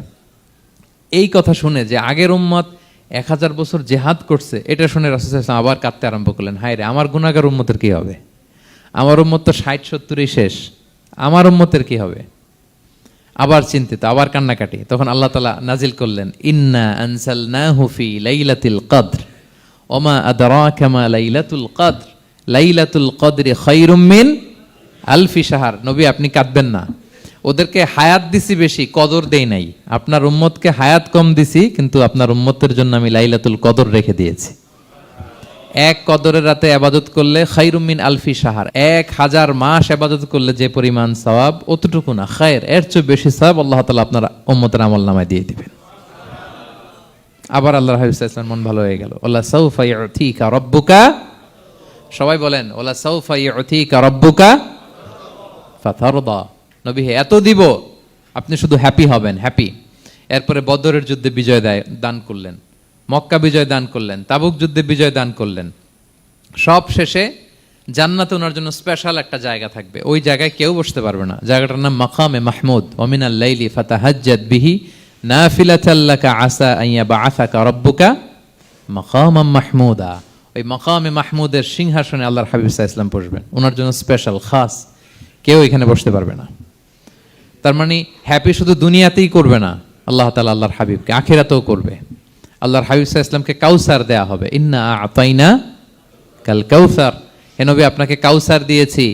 এই কথা শুনে যে আগের উম্মত 1000 বছর জেহাদ করছে, এটা শুনে রাসূল সাল্লাল্লাহু আলাইহি ওয়াসাল্লাম আবার কাঁদতে আরম্ভ করলেন, হায় রে আমার গুনাহগার উম্মতের কি হবে, আমার উম্মত তো 60-70 শেষ, আমার উম্মতের কি হবে। আবার চিন্তিত, আবার কান্নাকাটি। তখন আল্লাহ তাআলা নাজিল করলেন, ইন্না আনসালনাহু ফি লাইলাতিল কদর ওমা আদরাকা মা লাইলাতুল কদর লাইলাতুল কদরি খায়রুম মিন আলফি শাহর। নবী আপনি কাঁদবেন না, ওদেরকে হায়াত দিছি বেশি, কদর দেই নাই। আপনার উম্মতকে হায়াত কম দিছি, কিন্তু আপনার উম্মতের জন্য আমি লাইলাতুল কদর রেখে দিয়েছি। এক কদরের রাতে ইবাদত করলে খায়রুম মিন আলফি শাহর, 1000 মাস ইবাদত করলে যে পরিমাণ সওয়াব, অতটুকু না, খায়ের এর চেয়ে বেশি সওয়াব আল্লাহ তাআলা আপনার উম্মতের আমলনামায় দিয়ে দিবেন। আবার আল্লাহর হাবিব সাল্লাল্লাহু আলাইহি ওয়াসাল্লাম মন ভালো হয়ে গেল। ওয়ালা সাউফা ইউতিকা রাব্বুকা, সবাই বলেন ওয়ালা সাউফা ইউতিকা রাব্বুকা ফাতারদা। নবী হে এত দিব, আপনি শুধু হ্যাপি হবেন, হ্যাপি। এরপরে বদরের যুদ্ধে বিজয় দান করলেন, মক্কা বিজয় দান করলেন, তাবুক যুদ্ধে বিজয় দান করলেন। সব শেষে জান্নাতে ওনার জন্য স্পেশাল একটা জায়গা থাকবে, ওই জায়গায় কেউ বসতে পারবে না। জায়গাটার নাম মাকামে মাহমুদ। ওয়া মিনাল লাইলি ফাতাহাজ্জাদ বিহি নাফিলাতাল লাকা আসা আন ইয়াবআসাকা রাব্বুকা মাকামাম মাহমুদা। ওই মাকামে মাহমুদের সিংহাসনে আল্লাহর হাবিব সাল্লাল্লাহু আলাইহি ওয়াসাল্লাম বসবেন, ওনার জন্য স্পেশাল, খাস, কেউ এখানে বসতে পারবে না। তার মানে হ্যাপি শুধু দুনিয়াতেই করবে না আল্লাহ তাআলা, আল্লাহর হাবিবকে আখিরাতেও করবে। আল্লাহর হাবিব সাল্লাল্লাহু আলাইহি ওয়াসাল্লামকে কাউসার দেয়া হবে, ইন্না আতাইনা কাল কাউসার। হে নবী আপনাকে কাউসার দিয়েছি,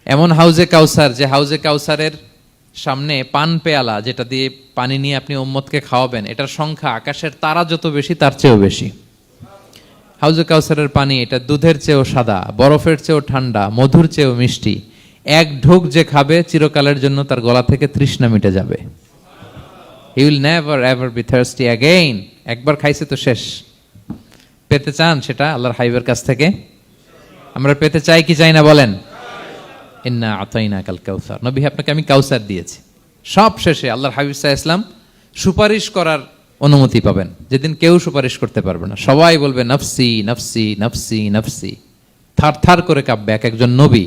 এমন হাউজে কাউসার, যে হাউজে কাউসারের সামনে পান পেয়ালা, যেটা দিয়ে পানি নিয়ে আপনি উম্মতকে খাওয়াবেন, এটার সংখ্যা আকাশের তারা যত বেশি তার চেয়েও বেশি। হাউজে কাউসারের পানি এটা দুধের চেয়েও সাদা, বরফের চেয়েও ঠান্ডা, মধুর চেয়েও মিষ্টি। এক ঢোক যে খাবে চিরকালের জন্য তার গলা থেকে তৃষ্ণা মিটে যাবে। He will never ever be thirsty again. একবার খাইছে তো শেষ। পেতে চান সেটা আল্লাহর হাবিবের কাছ থেকে? আমরা পেতে চাই কি চাই না বলেন? ইন্না আতাইনা কাল কাউসার। নবী আপনাকে আমি কাউসার দিয়েছি। সব শেষে আল্লাহর হাবিব সাল্লাল্লাহু আলাইহি ওয়াসাল্লাম সুপারিশ করার অনুমতি পাবেন, যেদিন কেউ সুপারিশ করতে পারবে না। সবাই বলবে নফসি নফসি নফসি নফসি, থার থার করে কাঁপবে। এক একজন নবী,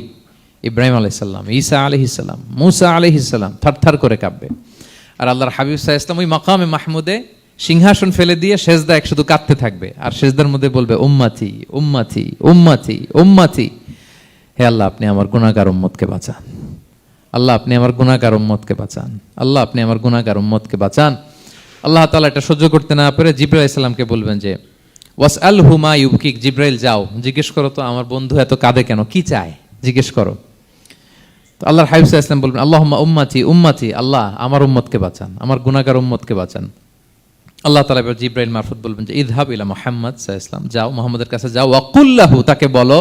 ইব্রাহিম আলাইহিস সালাম, ঈসা আলাইহিস সালাম, মূসা আলাইহিস সালাম, থার থার করে কাঁপবে। আর আল্লাহর হাবিব সাল্লাল্লাহু আলাইহি ওয়াসাল্লাম ওই মাকামে মাহমুদে সিংহাসন ফেলে দিয়ে সেজদায় শুধু কাঁদতে থাকবে, আর সেজদার মধ্যে বলবে উম্মতি উম্মতি উম্মতি উম্মতি। হে আল্লাহ আপনি আমার গুনাহগার উম্মতকে বাঁচান, আল্লাহ আপনি আমার গুনাহগার উম্মতকে বাঁচান, আল্লাহ আপনি আমার গুনাহগার উম্মতকে বাঁচান। আল্লাহ তাআলা এটা সহ্য করতে না পেরে জিবরাইল আলাইহিস সালামকে বলবেন যে ওয়াসআলহু মা ইউবকিক, জিবরাইল যাও জিজ্ঞেস করো তো আমার বন্ধু এত কাঁদে কেন, কি চায় জিজ্ঞেস করো। তো আল্লাহর হাবিব সাল্লাল্লাহু আলাইহি ওয়াসাল্লাম বলবেন আল্লাহুম্মা উম্মতি উম্মতি, আল্লাহ আমার উম্মতকে বাঁচান, আমার গুনাহগার উম্মতকে বাঁচান। আল্লাহ তাআলা এবার জিবরাইল মারফত বলবেন যে ইযহাব ইলা মুহাম্মদ সাল্লাল্লাহু আলাইহি ওয়াসাল্লাম, যাও মুহাম্মদের কাছে যাও, ওয়াকুল লাহু, তাকে বলো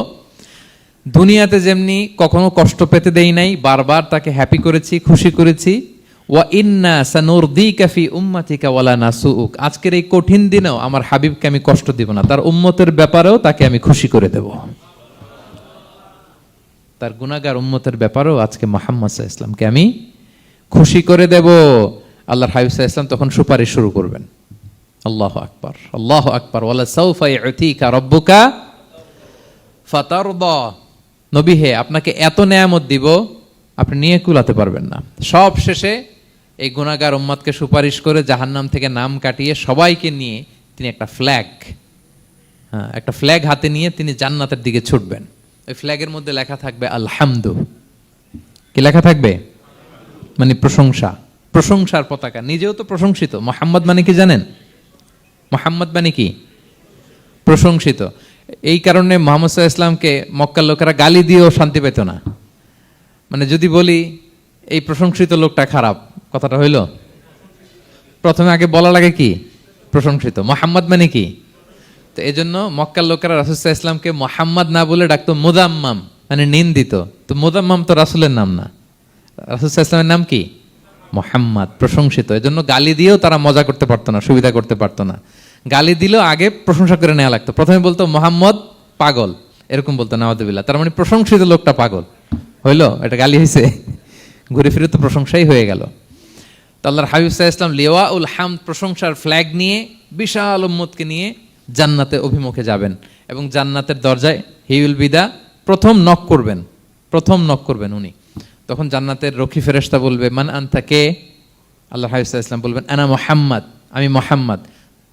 দুনিয়াতে যেমনি কখনো কষ্ট পেতে দেই নাই, বারবার তাকে হ্যাপি করেছি, খুশি করেছি। ওয়া ইন্না সানুরদিকা ফি উম্মাতিকা ওয়ালা নাসুউক, আজকের এই কঠিন দিনেও আমার হাবিবকে আমি কষ্ট দিব না, তার উম্মতের ব্যাপারেও তাকে আমি খুশি করে দেব। তার গুনাহগার উম্মতের ব্যাপারেও আজকে মুহাম্মদ সাল্লাল্লাহু আলাইহি ওয়াসাল্লামকে আমি খুশি করে দেব। আল্লাহর হাবিব সাল্লাল্লাহু আলাইহি ওয়াসাল্লাম তখন সুপারিশ শুরু করবেন। আল্লাহু আকবার, আল্লাহু আকবার। ওয়ালা সাউফা ইউতিকা রাব্বুকা ফাতারদা। নবী হে আপনাকে এত নেয়ামত দিব আপনি নিয়ে কুলাতে পারবেন না। সব শেষে এই গুনাহগার উম্মতকে সুপারিশ করে জাহান্নাম থেকে নাম কাটিয়ে সবাইকে নিয়ে তিনি একটা ফ্ল্যাগ হাতে নিয়ে তিনি জান্নাতের দিকে ছুটবেন। ওই ফ্ল্যাগের মধ্যে লেখা থাকবে আলহামদু। কি লেখা থাকবে? মানে প্রশংসা, প্রশংসার পতাকা। নিজেও তো প্রশংসিত। মুহাম্মদ মানে কি জানেন? মুহাম্মদ মানে কি? প্রশংসিত। এই কারণে মুহাম্মদ সাল্লাল্লাহু আলাইহি ওয়াসাল্লামকে মক্কার লোকেরা গালি দিয়েও শান্তি পেত না। মানে যদি বলি এই প্রশংসিত লোকটা খারাপ, কথাটা হইল? প্রথমে আগে বলা লাগে কি? প্রশংসিত। মুহাম্মদ মানে কি? তো এই জন্য মক্কার লোকেরা রাসূল সাল্লাল্লাহু আলাইহি ওয়াসাল্লামকে মুহাম্মদ না বলে ডাকতো মুদাম্মাম, মানে নিন্দিত। তো মুদাম্মাম তো রাসূলের নাম না, রাসূল সাল্লাল্লাহু আলাইহি ওয়াসাল্লামের নাম কি? মুহাম্মদ, প্রশংসিত। এই জন্য গালি দিয়েও তারা মজা করতে পারতো না, সুবিধা করতে পারতো না। গালি দিলেও আগে প্রশংসা করে নেওয়া লাগতো। প্রথমে বলতো মুহাম্মদ পাগল, এরকম বলতো নাউযুবিল্লাহ। তার মানে প্রশংসিত লোকটা পাগল হইলো, এটা গালি হয়েছে? ঘুরে ফিরে তো প্রশংসাই হয়ে গেল। তো আল্লাহর হাবিব সাল্লাল্লাহু আলাইহি ওয়াসাল্লাম লিওয়াউল হামদ, প্রশংসার ফ্ল্যাগ নিয়ে বিশাল উম্মতকে নিয়ে জান্নাতে অভিমুখে যাবেন এবং জান্নাতের দরজায় হি উইল বি দা প্রথম নক করবেন উনি। তখন জান্নাতের রক্ষী ফেরেশতা বলবে মান আনতা, কে? আল্লাহর হাবিব সাল্লাল্লাহু আলাইহি ওয়াসাল্লাম বলবেন আনা মুহাম্মদ, আমি মুহাম্মদ।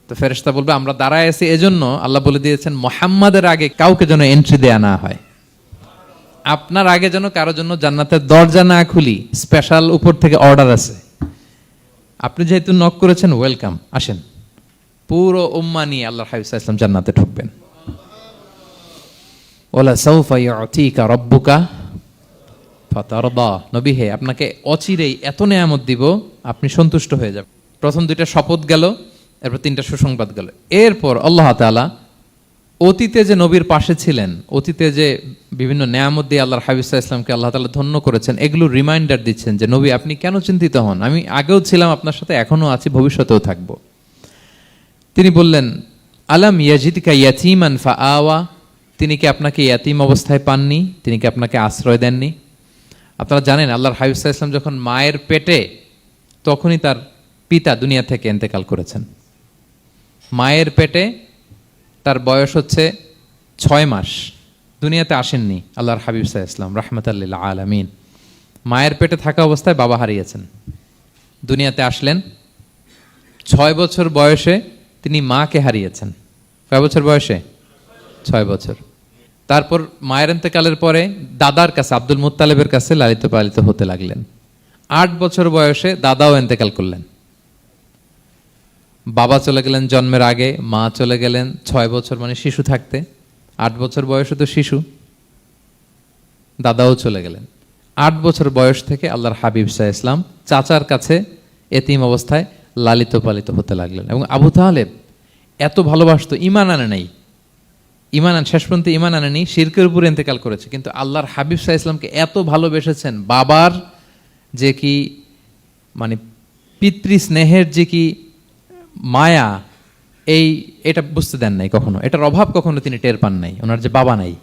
তো ফেরেশতা বলবে আমরা দাঁড়ায় আছি এজন্য আল্লাহ বলে দিয়েছেন মুহাম্মাদের আগে কাউকে যেন এন্ট্রি দেয়া না হয়, আপনার আগে যেন কারোর জন্য জান্নাতের দরজা না খুলি, স্পেশাল উপর থেকে অর্ডার আছে। আপনি যেহেতু নক করেছেন, ওয়েলকাম, আসেন। পুরো উম্মাহ নিয়ে আল্লাহর হাবিব সাল্লাল্লাহু আলাইহি ওয়াসাল্লাম জান্নাতে ঢুকবেন। ওয়ালা সাউফা ইউতিকা রাব্বুকা ফাতারদা, নবী হে আপনাকে অচিরেই এত নেয়ামত দিব আপনি সন্তুষ্ট হয়ে যাবেন। প্রথম দুইটা শপথ গেল, এরপর তিনটা সুসংবাদ গেল। এরপর আল্লাহ তাআলা অতীতে যে নবীর পাশে ছিলেন, অতীতে যে বিভিন্ন নেয়ামত দিয়ে আল্লাহর হাবিব সাল্লাল্লাহু আলাইহি ওয়াসাল্লামকে আল্লাহ তাআলা ধন্য করেছেন, এগুলো রিমাইন্ডার দিচ্ছেন যে নবী আপনি কেন চিন্তিত হন, আমি আগেও ছিলাম আপনার সাথে, এখনো আছি, ভবিষ্যতেও থাকবো। তিনি বললেন আলাম ইয়াজিদকা ইয়াতীমান ফাআওয়া, তিনি কি আপনাকে ইয়াতীম অবস্থায় পাননি, তিনি কি আপনাকে আশ্রয় দেননি? আপনারা জানেন আল্লাহর হাবিব সাল্লাল্লাহু আলাইহি ওয়াসাল্লাম যখন মায়ের পেটে, তখনই তার পিতা দুনিয়া থেকে ইন্তেকাল করেছেন। মায়ের পেটে তার বয়স হচ্ছে 6 মাস, দুনিয়াতে আসেননি আল্লাহর হাবিব সাল্লাল্লাহু আলাইহি ওয়াসাল্লাম রাহমাতাল লিল আলামিন। মায়ের পেটে থাকা অবস্থায় বাবা হারিয়েছেন, দুনিয়াতে আসলেন 6 বছর বয়সে তিনি মাকে হারিয়েছেন। কয় বছর বয়সে? 6 বছর। তারপর মায়ের ইন্তেকালের পরে দাদার কাছে, আব্দুল মুত্তালিবের কাছে লালিত পালিত হতে লাগলেন। 8 বছর বয়সে দাদাও ইন্তেকাল করলেন। বাবা চলে গেলেন জন্মের আগে, মা চলে গেলেন 6 বছর মানে শিশু থাকতে। 8 বছর বয়সে তো শিশু, দাদাও চলে গেলেন। 8 বছর বয়স থেকে আল্লাহর হাবিব সাল্লাল্লাহু আলাইহি ওয়াসাল্লাম চাচার কাছে এতিম অবস্থায় লালিত পালিত হতে লাগলেন। এবং আবু তালেব এত ভালোবাসতো, ইমান আনে নাই, শেষ পর্যন্ত ইমান আনেনি, শিরকের উপরে ইন্তেকাল করেছে, কিন্তু আল্লাহর হাবিব সাল্লাল্লাহু আলাইহি ওয়াসাল্লামকে এত ভালোবেসেছেন, বাবার যে কি মানে পিতৃ স্নেহের যে কি মায়া, এটা বুঝতে দেন নাই কখনো, এটার অভাব কখনো তিনি টের পান নাই। ওনার যে বাবা নাই,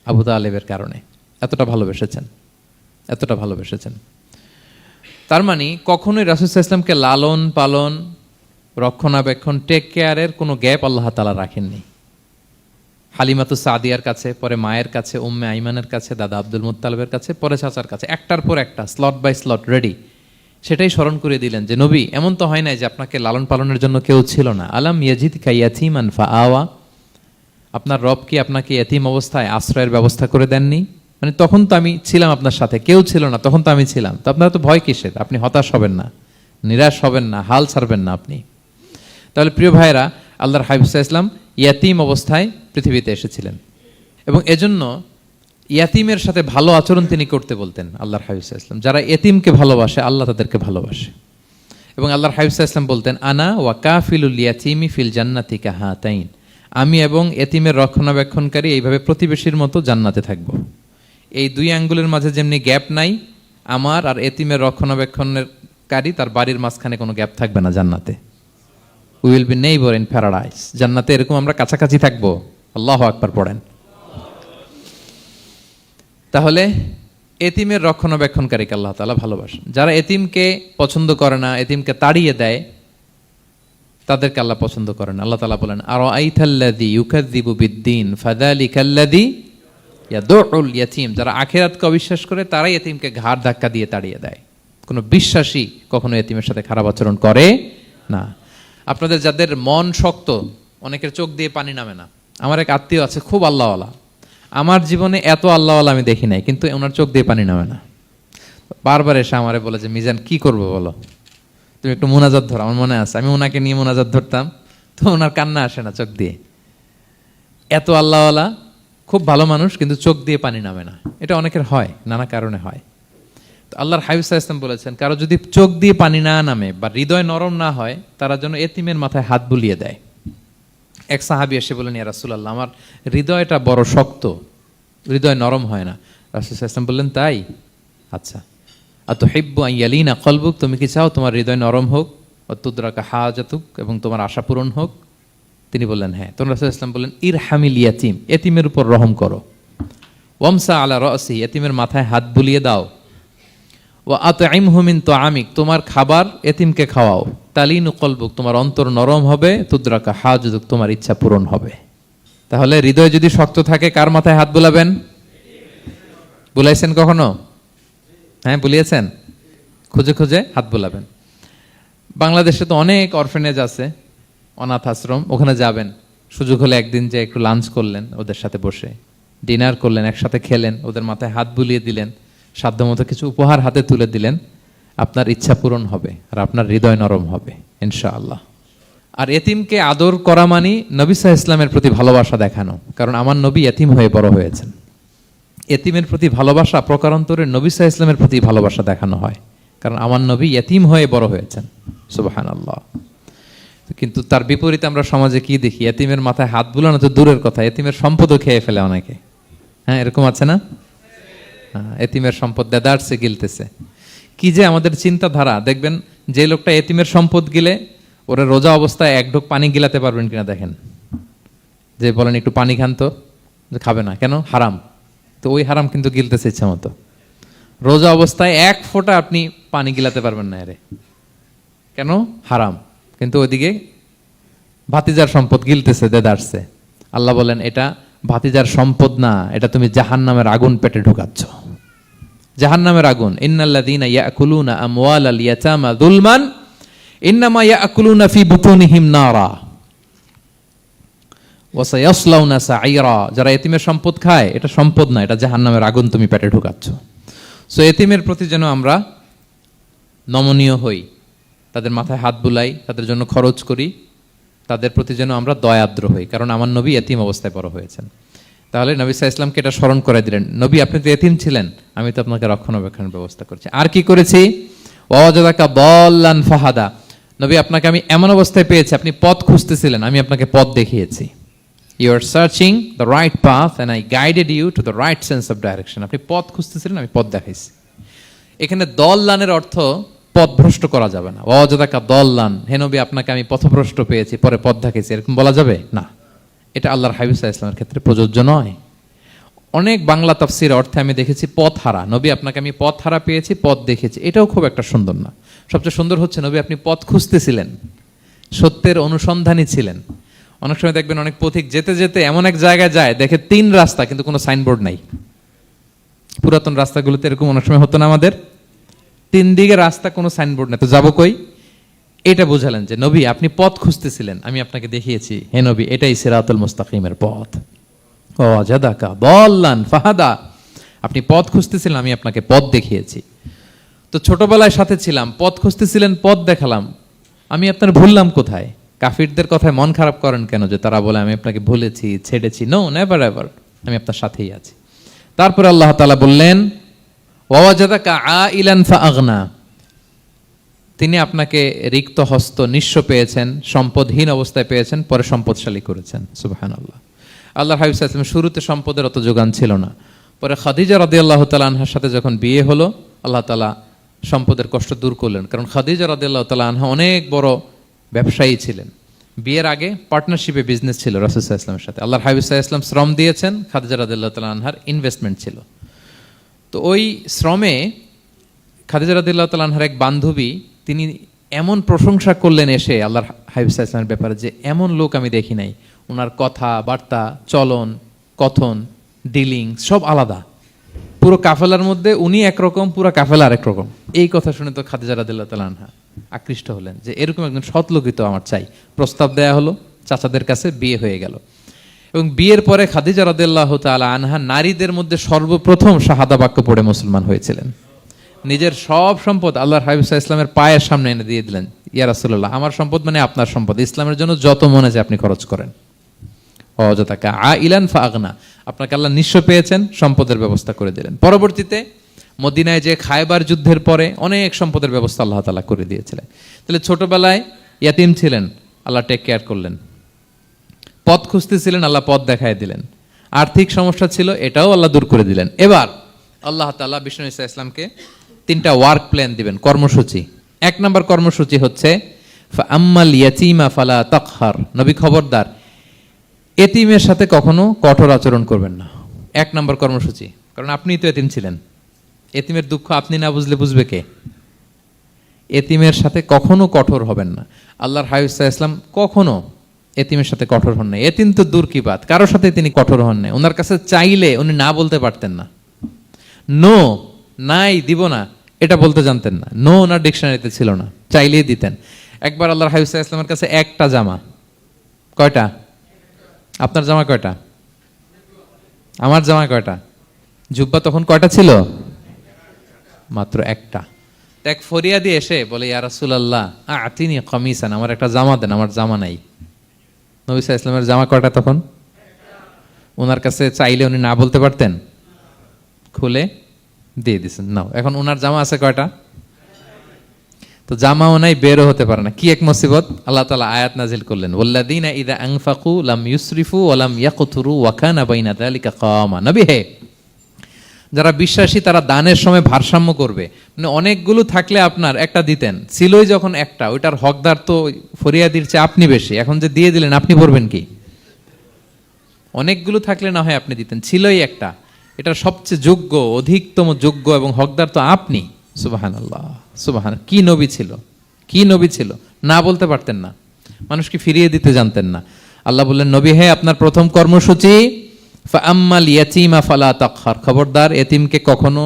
আবু তালেবের কারণে এতটা ভালোবেসেছেন, এতটা ভালোবেসেছেন। তার মানে কখনোই রাসূল সাল্লাল্লাহু আলাইহি ওয়াসাল্লামকে লালন পালন, রক্ষণাবেক্ষণ, টেক কেয়ারের কোনো গ্যাপ আল্লাহ তাআলা রাখেননি। হালিমাতু সাদিয়ার কাছে, পরে মায়ের কাছে, উম্মে আইমানের কাছে, দাদা আব্দুল মুত্তালিবের কাছে, পরে চাচার কাছে, একটার পর একটা, স্লট বাই স্লট রেডি। সেটাই স্মরণ করে দিলেন যে নবী এমন তো হয় নাই যে আপনাকে লালন পালনের জন্য কেউ ছিল না। আলাম ইয়াজিদকা ইয়াতীমান ফাআওয়া, আপনার রব কি আপনাকে ইয়াতীম অবস্থায় আশ্রয়ের ব্যবস্থা করে দেননি? মানে তখন তো আমি ছিলাম আপনার সাথে, কেউ ছিল না, তখন তো আমি ছিলাম। তো আপনার তো ভয় কিসের? আপনি হতাশ হবেন না, নিরাশ হবেন না, হাল ছাড়বেন না আপনি। তাহলে প্রিয় ভাইরা, আল্লাহর হাবিব সাল্লাল্লাহু আলাইহি ওয়াসাল্লাম ইয়াতীম অবস্থায় পৃথিবীতে এসেছিলেন, এবং এজন্য ইয়াতীমের সাথে ভালো আচরণ তিনি করতে বলতেন আল্লাহর হাবিব সাল্লাল্লাহু আলাইহি ওয়াসাল্লাম। যারা এতিমকে ভালোবাসে আল্লাহ তাদেরকে ভালোবাসে। এবং আল্লাহর হাবিব সাল্লাল্লাহু আলাইহি ওয়াসাল্লাম বলতেন আনা ওয়া কাফিলুল ইয়াতীমি ফিল জান্নাতি কাহাতাইন, আমি এবং এতিমের রক্ষণাবেক্ষণকারী এইভাবে প্রতিবেশীর মতো জান্নাতে থাকব। এই 2 আঙ্গুলের মাঝে যেমনি গ্যাপ নাই, আমার আর এতিমের রক্ষণাবেক্ষণকারী তার বাড়ির মাঝখানে কোনো গ্যাপ থাকবে না জান্নাতে। We will be neighbour in paradise, জান্নাতে এরকম আমরা কাছাকাছি থাকবো। আল্লাহু আকবার পড়েন। তাহলে এতিমের রক্ষণাবেক্ষণকারীকে আল্লাহ তাআলা ভালোবাসেন। যারা এতিমকে পছন্দ করে না, এতিমকে তাড়িয়ে দেয়, তাদেরকে আল্লাহ পছন্দ করেন। আল্লাহ তাআলা বলেন আরাআইতাল্লাযী ইউকাযযিবু বিদ্দীন ফাযালিকাল্লাযী ইয়াদউল ইয়াতীম, যারা আখিরাতকে অবিশ্বাস করে তারাই এতিমকে ঘাড় ধাক্কা দিয়ে তাড়িয়ে দেয়। কোনো বিশ্বাসী কখনো এতিমের সাথে খারাপ আচরণ করে না। আপনাদের যাদের মন শক্ত, অনেকের চোখ দিয়ে পানি নামে না। আমার এক আত্মীয় আছে খুব আল্লাহওয়ালা, আমার জীবনে এত আল্লাহওয়ালা আমি দেখি নাই, কিন্তু ওনার চোখ দিয়ে পানি নামে না। বারবার এসে আমারে বলে যে মিজান কি করবো বলো, তুমি একটু মোনাজাত ধরো। আমার মনে আছে আমি ওনাকে নিয়ে মোনাজাত ধরতাম, তো ওনার কান্না আসে না চোখ দিয়ে। এত আল্লাহওয়ালা, খুব ভালো মানুষ, কিন্তু চোখ দিয়ে পানি নামে না। এটা অনেকের হয়, নানা কারণে হয়। তো আল্লাহর হাবিব সাল্লাল্লাহু আলাইহি ওয়াসাল্লাম বলেছেন কারো যদি চোখ দিয়ে পানি না নামে বা হৃদয় নরম না হয়, তারা যেন এতিমের মাথায় হাত বুলিয়ে দেয়। এক সাহাবী এসে বলেন ইয়া রাসূলুল্লাহ, আমার হৃদয়টা বড় শক্ত, হৃদয় নরম হয় না। রাসূল সাল্লাল্লাহু আলাইহি ওয়াসাল্লাম বললেন তাই, আচ্ছা আতুহিব্বু আন ইয়ালিনা কলবুক, তুমি কি চাও তোমার হৃদয় নরম হোক, ওয়াতুদরাকা হাজাতুক, এবং তোমার আশা পূরণ হোক? তিনি বললেন হ্যাঁ। তখন রাসূল সাল্লাল্লাহু আলাইহি ওয়াসাল্লাম বললেন ইরহামিল ইয়াতীম, এতিমের উপর রহম করো। ওয়ামসা আলা রাসি, এতিমের মাথায় হাত বুলিয়ে দাও। ওয়া আতইমহু মিন তুআমিক, তোমার খাবার এতিমকে খাওয়াও। তালিনু কলবুক, তোমার অন্তর নরম হবে। তুদরাকা হাজাতুক, তোমার ইচ্ছা পূরণ হবে। তাহলে হৃদয় যদি শক্ত থাকে কার মাথায় হাত বুলাবেন? বুলাইছেন কখনো? হ্যাঁ বুলিয়েছেন? খুঁজে খুঁজে হাত বুলাবেন। বাংলাদেশে তো অনেক অরফেনেজ আছে, অনাথ আশ্রম, ওখানে যাবেন, সুযোগ হলে একদিন যে একটু লাঞ্চ করলেন ওদের সাথে বসে, ডিনার করলেন, একসাথে খেলেন, ওদের মাথায় হাত বুলিয়ে দিলেন, সাধ্যমতো কিছু উপহার হাতে তুলে দিলেন, আপনার ইচ্ছা পূরণ হবে আর আপনার হৃদয় নরম হবে ইনশাআল্লাহ। আর এতিমকে আদর করা মানে নবী সাল্লাল্লাহু আলাইহি ইসলামের প্রতি ভালোবাসা দেখানো, কারণ আমার নবী এতিম হয়ে বড় হয়েছেন। এতিমের প্রতি ভালোবাসা প্রকারান্তরে নবী সাল্লাল্লাহু আলাইহি ইসলামের প্রতি ভালোবাসা দেখানো হয়, কারণ আমার নবী এতিম হয়ে বড় হয়েছেন। সুবহানাল্লাহ। কিন্তু তার বিপরীতে আমরা সমাজে কি দেখি? এতিমের মাথায় হাত বুলানো তো দূরের কথা, এতিমের সম্পদও খেয়ে ফেলে অনেকে। হ্যাঁ, এরকম আছে না? এতিমের সম্পদ দেদারসে গিলতেছে। কি যে আমাদের চিন্তাধারা! দেখবেন যে লোকটা এতিমের সম্পদ গিলে, ওরা রোজা অবস্থায় এক ঢোক পানি গিলাতে পারবেন কিনা দেখেন। যে বলেন একটু পানি খান তো, যে খাবে না কেন? হারাম। তো ওই হারাম কিন্তু গিলতেছে ইচ্ছা মতো। রোজা অবস্থায় এক ফোঁটা আপনি পানি গিলাতে পারবেন না এরে, কেন? হারাম। কিন্তু ওইদিকে ভাতিজার সম্পদ গিলতেছে দেদারসে। আল্লাহ বলেন এটা ভাতিজার সম্পদ না, এটা তুমি জাহান্নামের আগুন পেটে ঢুকাচ্ছ। জাহান্নামের আগুন। ইন্নাল্লাযীনা ইয়াকুলুনা আমওয়ালাল ইয়াতামা যুলমান ইন্নামা ইয়াকুলুনা ফি বুতুনিহিম নারা ওয়া সায়াসলাউনা সাঈরা। যারা এতিমের সম্পদ খায়, এটা সম্পদ না, এটা জাহান্নামের আগুন তুমি পেটে ঢুকাচ্ছ। সো এতিমের প্রতি যেন আমরা নমনীয় হই, তাদের মাথায় হাত বুলাই, তাদের জন্য খরচ করি, তাদের প্রতি যেন আমরা দয়াদ্র হই, কারণ আমার নবী এতিম অবস্থায় বড় হয়েছেন। তাহলে নবী সাল্লাল্লাহু আলাইহি ইসলামকে এটা স্মরণ করে দিলেন, নবী আপনি তো এতিম ছিলেন, আমি তো আপনাকে রক্ষণাবেক্ষণের ব্যবস্থা করছি। আর কি করেছি? ওয়াজাদাকা দাল্লান ফাহাদা। নবী আপনাকে আমি এমন অবস্থায় পেয়েছি, আপনি পথ খুঁজতেছিলেন, আমি আপনাকে পথ দেখিয়েছি। You are searching the right path and I guided you to the right sense of direction. আপনি পথ খুঁজতেছিলেন, আমি পথ দেখাইছি। এখানে দল্লানের অর্থ পথভ্রষ্ট করা যাবে না। ওয়াজাদাকা দাল্লান, হে নবী আপনাকে আমি পথভ্রষ্ট পেয়েছি, পরে পথ দেখাইছি, এরকম বলা যাবে না। এটা আল্লাহর হাবিব সাল্লাল্লাহু আলাইহি ওয়াসাল্লামের ক্ষেত্রে প্রযোজ্য নয়। অনেক বাংলা তাফসীর অর্থে আমি দেখেছি পথ হারা। নবী আপনাকে আমি পথ হারা পেয়েছি, পথ দেখেছি, এটাও খুব একটা সুন্দর না। সবচেয়ে সুন্দর হচ্ছে নবী আপনি পথ খুঁজতেছিলেন, সত্যের অনুসন্ধানী ছিলেন। অনেক সময় দেখবেন অনেক পথিক যেতে যেতে এমন এক জায়গায় যায়, দেখে 3 রাস্তা কিন্তু কোনো সাইনবোর্ড নাই। পুরাতন রাস্তাগুলোতে এরকম অনেক সময় হতো না আমাদের, 3 দিকে রাস্তা, কোনো সাইনবোর্ড নেই, তো যাবো কই? এটা বোঝালেন যে নবী আপনি পথ খুঁজতেছিলেন, আমি আপনাকে দেখিয়েছি, হে নবী এটাই সিরাতুল মুস্তাকিমের পথ। ওয়াজাদাকা দাল্লান ফাহাদা, আপনি পথ খুঁজতেছিলেন, আমি আপনাকে পথ দেখিয়েছি। তো ছোটবেলায় সাথে ছিলাম, পথ খুঁজতেছিলেন, পথ দেখালাম, আমি আপনার ভুললাম কোথায়? কাফিরদের কথায় মন খারাপ করেন কেন যে তারা বলে আমি আপনাকে ভুলেছি, ছেড়েছি? নো, নেভার এভার, আমি আপনার সাথেই আছি। তারপরে আল্লাহ তাআলা বললেন ওয়াজাদাকা আইলান ফাআগনা, তিনি আপনাকে রিক্ত হস্ত, নিঃস্ব পেয়েছেন, সম্পদহীন অবস্থায় পেয়েছেন, পরে সম্পদশালী করেছেন। সুবহানাল্লাহ। আল্লাহর হাবিব সাল্লাল্লাহু আলাইহি ওয়াসাল্লাম শুরুতে সম্পদের অত যোগান ছিল না, পরে খাদিজা রাদিয়াল্লাহু তাআলা আনহার সাথে যখন বিয়ে হলো, আল্লাহ তাআলা সম্পদের কষ্ট দূর করলেন, কারণ খাদিজা রাদিয়াল্লাহু তাআলা আনহা অনেক বড় ব্যবসায়ী ছিলেন। বিয়ের আগে পার্টনারশিপে বিজনেস ছিল রাসূল সাল্লাল্লাহু আলাইহি ওয়াসাল্লামের সাথে। আল্লাহর হাবিব সাল্লাল্লাহু আলাইহি ওয়াসাল্লাম শ্রম দিয়েছেন, খাদিজা রাদিয়াল্লাহু তাআলা আনহার ইনভেস্টমেন্ট ছিল। তো ওই শ্রমে খাদিজা রাদিয়াল্লাহু তাআলা আনহার এক বান্ধবী, তিনি এমন প্রশংসা করলেন এসে আল্লাহর হাবিব সাল্লাল্লাহু আলাইহি ওয়াসাল্লামের ব্যাপারে যে এমন লোক আমি দেখি নাই, ওনার কথা বার্তা, চলন, কথন, ডিলিং সব আলাদা। পুরো কাফেলার মধ্যে উনি একরকম, পুরো কাফেলা আরেক রকম। এই কথা শুনে তো খাদিজা রাদিয়াল্লাহু তাআলা আনহা আকৃষ্ট হলেন যে এরকম একজন সৎ লোকই তো আমার চাই। প্রস্তাব দেয়া হলো, চাচাদের কাছে বিয়ে হয়ে গেল। এবং বিয়ের পরে খাদিজা রাদিয়াল্লাহু তাআলা আনহা নারীদের মধ্যে সর্বপ্রথম শাহাদা বাক্য পড়ে মুসলমান হয়েছিলেন। নিজের সব সম্পদ আল্লাহর হাবিব সাল্লাল্লাহু আলাইহি ওয়াসাল্লামের পায়ের সামনে এনে দিয়ে দিলেন, ইয়া রাসূলুল্লাহ আমার সম্পদ মানে আপনার সম্পদ, ইসলামের জন্য যত মনে চায় আপনি খরচ করেন। ওয়াজাদাকা আইলান ফাআগনা, আপনাকে আল্লাহ নিঃস্ব পেয়েছেন, সম্পদের ব্যবস্থা করে দিলেন। পরবর্তীতে মদিনায় যে খায়বার যুদ্ধের পরে অনেক সম্পদের ব্যবস্থা আল্লাহ তাআলা করে দিয়েছিলেন। তাহলে ছোটবেলায় ইয়াতিম ছিলেন, আল্লাহ টেক কেয়ার করলেন। পথ খুঁজতেছিলেন, আল্লাহ পথ দেখায় দিলেন। আর্থিক সমস্যা ছিল, এটাও আল্লাহ দূর করে দিলেন। এবার আল্লাহ তাআলা বিষ্ণু ঈসা ইসলামকে 3টা ওয়ার্ক প্ল্যান দিবেন, কর্মসূচি। 1 নম্বর কর্মসূচি হচ্ছে ফাআম্মাল ইয়াতীমা ফালা তাকহার, নবী খবরদার এতিমের সাথে কখনো কঠোর আচরণ করবেন না। 1 নম্বর কর্মসূচি, কারণ আপনিই তো এতিম ছিলেন। এতিমের দুঃখ আপনি না বুঝলে বুঝবে কে? এতিমের সাথে কখনো কঠোর হবেন না। আল্লাহর হাবিব সাল্লাল্লাহু আলাইহি ওয়াসাল্লাম কখনো এতিমের সাথে কঠোর হন নাই। এতিম তো দূর কি বাত, কারোর সাথে তিনি কঠোর হন নাই। ওনার কাছে চাইলে উনি না বলতে পারতেন না। নো, নাই, দিব না, এটা বলতে জানতেন না। নো ওনার ডিকশনারিতে ছিল না, চাইলেই দিতেন। একবার আল্লাহর হাবিব সাল্লাল্লাহু আলাইহি ওয়াসাল্লামের কাছে একটা জামা, কয়টা? আপনার জামা কয়টা? আমার জামা কয়টা? জুব্বা তখন কয়টা ছিল? মাত্র একটা। এক ফরিয়াদি এসে বলে, ইয়া রাসূলুল্লাহ আতিনি কামিসান, আমার একটা জামা দেন, আমার জামা নাই। নবী সাল্লাল্লাহু আলাইহি ওয়াসাল্লামের জামা কয়টা তখন? ওনার কাছে চাইলে উনি না বলতে পারতেন? খুলে দিয়ে দিছেন, নাও। এখন ওনার জামা আছে কয়টা? তো জামাও নাই, বেরও হতে পারে না। কি এক মুসিবত! আল্লাহ তাআলা আয়াত নাজিল করলেন, ওয়াল্লাযীনা ইযা আনফাকু লাম ইউসরিফু ওয়া লাম ইয়াকতুরু ওয়া কানা বাইনা যালিকা কাওয়ামা। নবী হে, যারা বিশ্বাসী তারা দানের সময় ভারসাম্য করবে। মানে অনেকগুলো থাকলে আপনার একটা দিতেন, ছিলই যখন একটা, ওইটার হকদার তো ফরিয়াদির চেয়ে আপনি বেশি। এখন যে দিয়ে দিলেন, আপনি পড়বেন কি? অনেকগুলো থাকলে না হয় আপনি দিতেন, ছিলই একটা, এটার সবচেয়ে যোগ্য, অধিকতম যোগ্য এবং হকদার তো আপনি। সুবহানাল্লাহ, সুবহান। কি নবী ছিল, কি নবী ছিল! না বলতে পারতেন না, মানুষকে ফিরিয়ে দিতে জানতেন না। আল্লাহ বললেন, নবী হে, আপনার প্রথম কর্মসূচি ফাআম্মাল ইয়াতীমা ফালা তাকহার, খবরদার এতিমকে কখনো,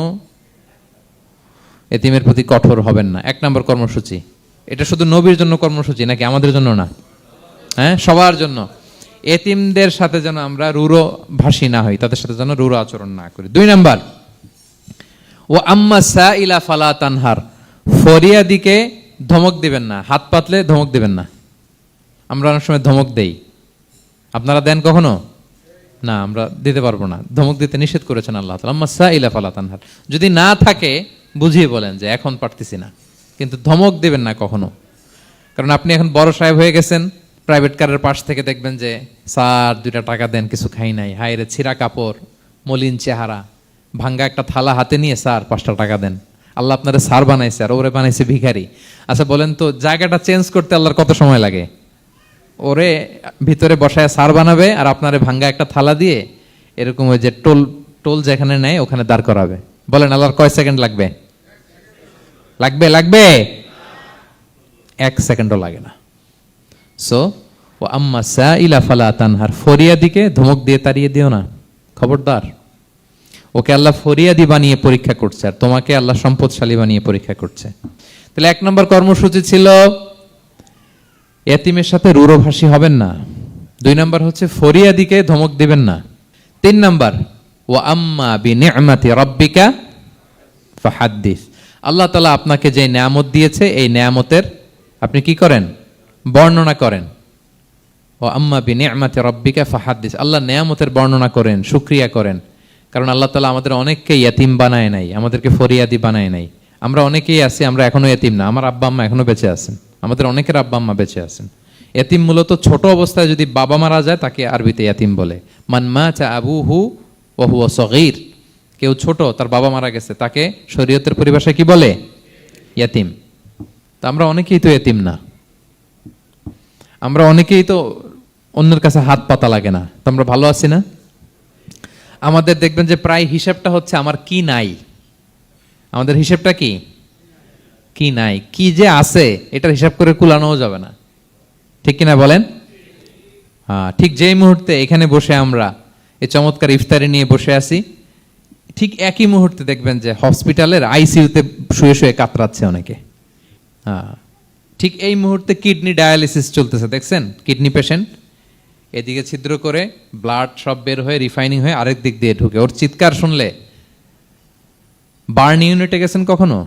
এতিমের প্রতি কঠোর হবেন না। এক নম্বর কর্মসূচি। এটা শুধু নবীর জন্য কর্মসূচি নাকি আমাদের জন্য না? হ্যাঁ, সবার জন্য। এতিমদের সাথে যেন আমরা রূঢ় ভাষী না হই, তাদের সাথে যেন রূঢ় আচরণ না করি। 2 নাম্বার, ও আম্মা সাইলা ফালা তানহার, ফরিয়াদিকে ধমক দিবেন না, হাত পাতলে ধমক দিবেন না। আমরা অনেক সময় ধমক দেই, আপনারা দেন কখনো? না, আমরা দিতে পারবো না, ধমক দিতে নিষেধ করেছেন আল্লাহ তাআলা। আম্মা সাইলা ফালা তানহার, যদি না থাকে বুঝিয়ে বলেন যে এখন পারতেছি না, কিন্তু ধমক দিবেন না কখনো। কারণ আপনি এখন বড় সাহেব হয়ে গেছেন, প্রাইভেট কারের পাশ থেকে দেখবেন যে স্যার 2টা টাকা দেন, কিছু খাই নাই, হায় রে ছিঁড়া কাপড়, মলিন চেহারা, ভাঙ্গা একটা থালা হাতে নিয়ে, স্যার 5টা টাকা দেন। আল্লাহ আপনারে স্যার বানাইছে আর ওরে বানাইছে ভিখারি। আচ্ছা বলেন তো, জায়গাটা চেঞ্জ করতে আল্লাহর কত সময় লাগে? ওরে ভিতরে বসায় স্যার বানাবে আর আপনারে ভাঙ্গা একটা থালা দিয়ে এরকম ওই যে টোল টোল যেখানে নেয় ওখানে দাঁড় করাবে। বলেন আল্লাহর কয় সেকেন্ড লাগবে? লাগবে? লাগবে? 1 সেকেন্ডও লাগে না। সো ও আম্মা সাইলা ফালা তানহার, ফরিয়াদিকে ধমক দিয়ে তাড়িয়ে দিও না, খবরদার। ওকে আল্লাহ ফরিয়াদি বানিয়ে পরীক্ষা করছে, আর তোমাকে আল্লাহ সম্পদশালী বানিয়ে পরীক্ষা করছে। তাহলে 1 নম্বর কর্মসূচি ছিল এতিমের সাথে রূঢ়ভাষী হবেন না। 2 নম্বর হচ্ছে ফরিয়াদিকে ধমক দিবেন না। 3 নম্বর, ওয়া আম্মা বিনি'মাতি রাব্বিকা ফাহাদ্দিস, আল্লাহ তাআলা আপনাকে যে নেয়ামত দিয়েছে এই নেয়ামতের আপনি কি করেন? বর্ণনা করেন। ও আম্মা বিনি'মাতি রাব্বিকা ফাহাদ্দিস, আল্লাহ নেয়ামতের বর্ণনা করেন, শুকরিয়া করেন। কারণ আল্লাহ তাআলা আমাদের অনেককে ইয়তিম বানায় নাই, আমাদেরকে ফরিয়াদি বানায় নাই। আমরা অনেকেই আছি, আমরা এখনো ইয়তিম না, আমার আব্বা আম্মা এখনো বেঁচে আছেন, আমাদের অনেকের আব্বা আম্মা বেঁচে আছেন। ইয়তিম মূলত ছোট অবস্থায় যদি বাবা মারা যায় তাকে আরবিতে ইয়তিম বলে। মান মাতা আবুহু ওয়া হুয়া সগীর, কেউ ছোট, তার বাবা মারা গেছে, তাকে শরীয়তের পরিভাষায় কি বলে? ইয়তিম। তা আমরা অনেকেই তো ইয়তিম না, আমরা অনেকেই তো অন্যের কাছে হাত পাতা লাগে না, তো আমরা ভালো আছি না? আমাদের দেখবেন যে প্রায় হিসাবটা হচ্ছে আমার কি নাই। আমাদের হিসাবটা কি? কি নাই, কি যে আছে এটার হিসাব করে কুলানোও যাবে না, ঠিক কিনা বলেন? হ্যাঁ, ঠিক যেই মুহূর্তে এখানে বসে আমরা এই চমৎকার ইফতারি নিয়ে বসে আছি, ঠিক একই মুহূর্তে দেখবেন যে হসপিটালের আইসিইউতে শুয়ে শুয়ে কাতরাচ্ছে অনেকে। হ্যাঁ, ঠিক এই মুহূর্তে কিডনি ডায়ালিসিস চলতেছে, দেখছেন? কিডনি পেশেন্ট এদিকে ছিদ্র করে ব্লাড সব বের হয়ে রিফাইনিং হয়ে আরেক দিক দিয়ে ঢুকে, ওর চিৎকার শুনলে। বার্ন ইউনিটে গেছেন কখনো?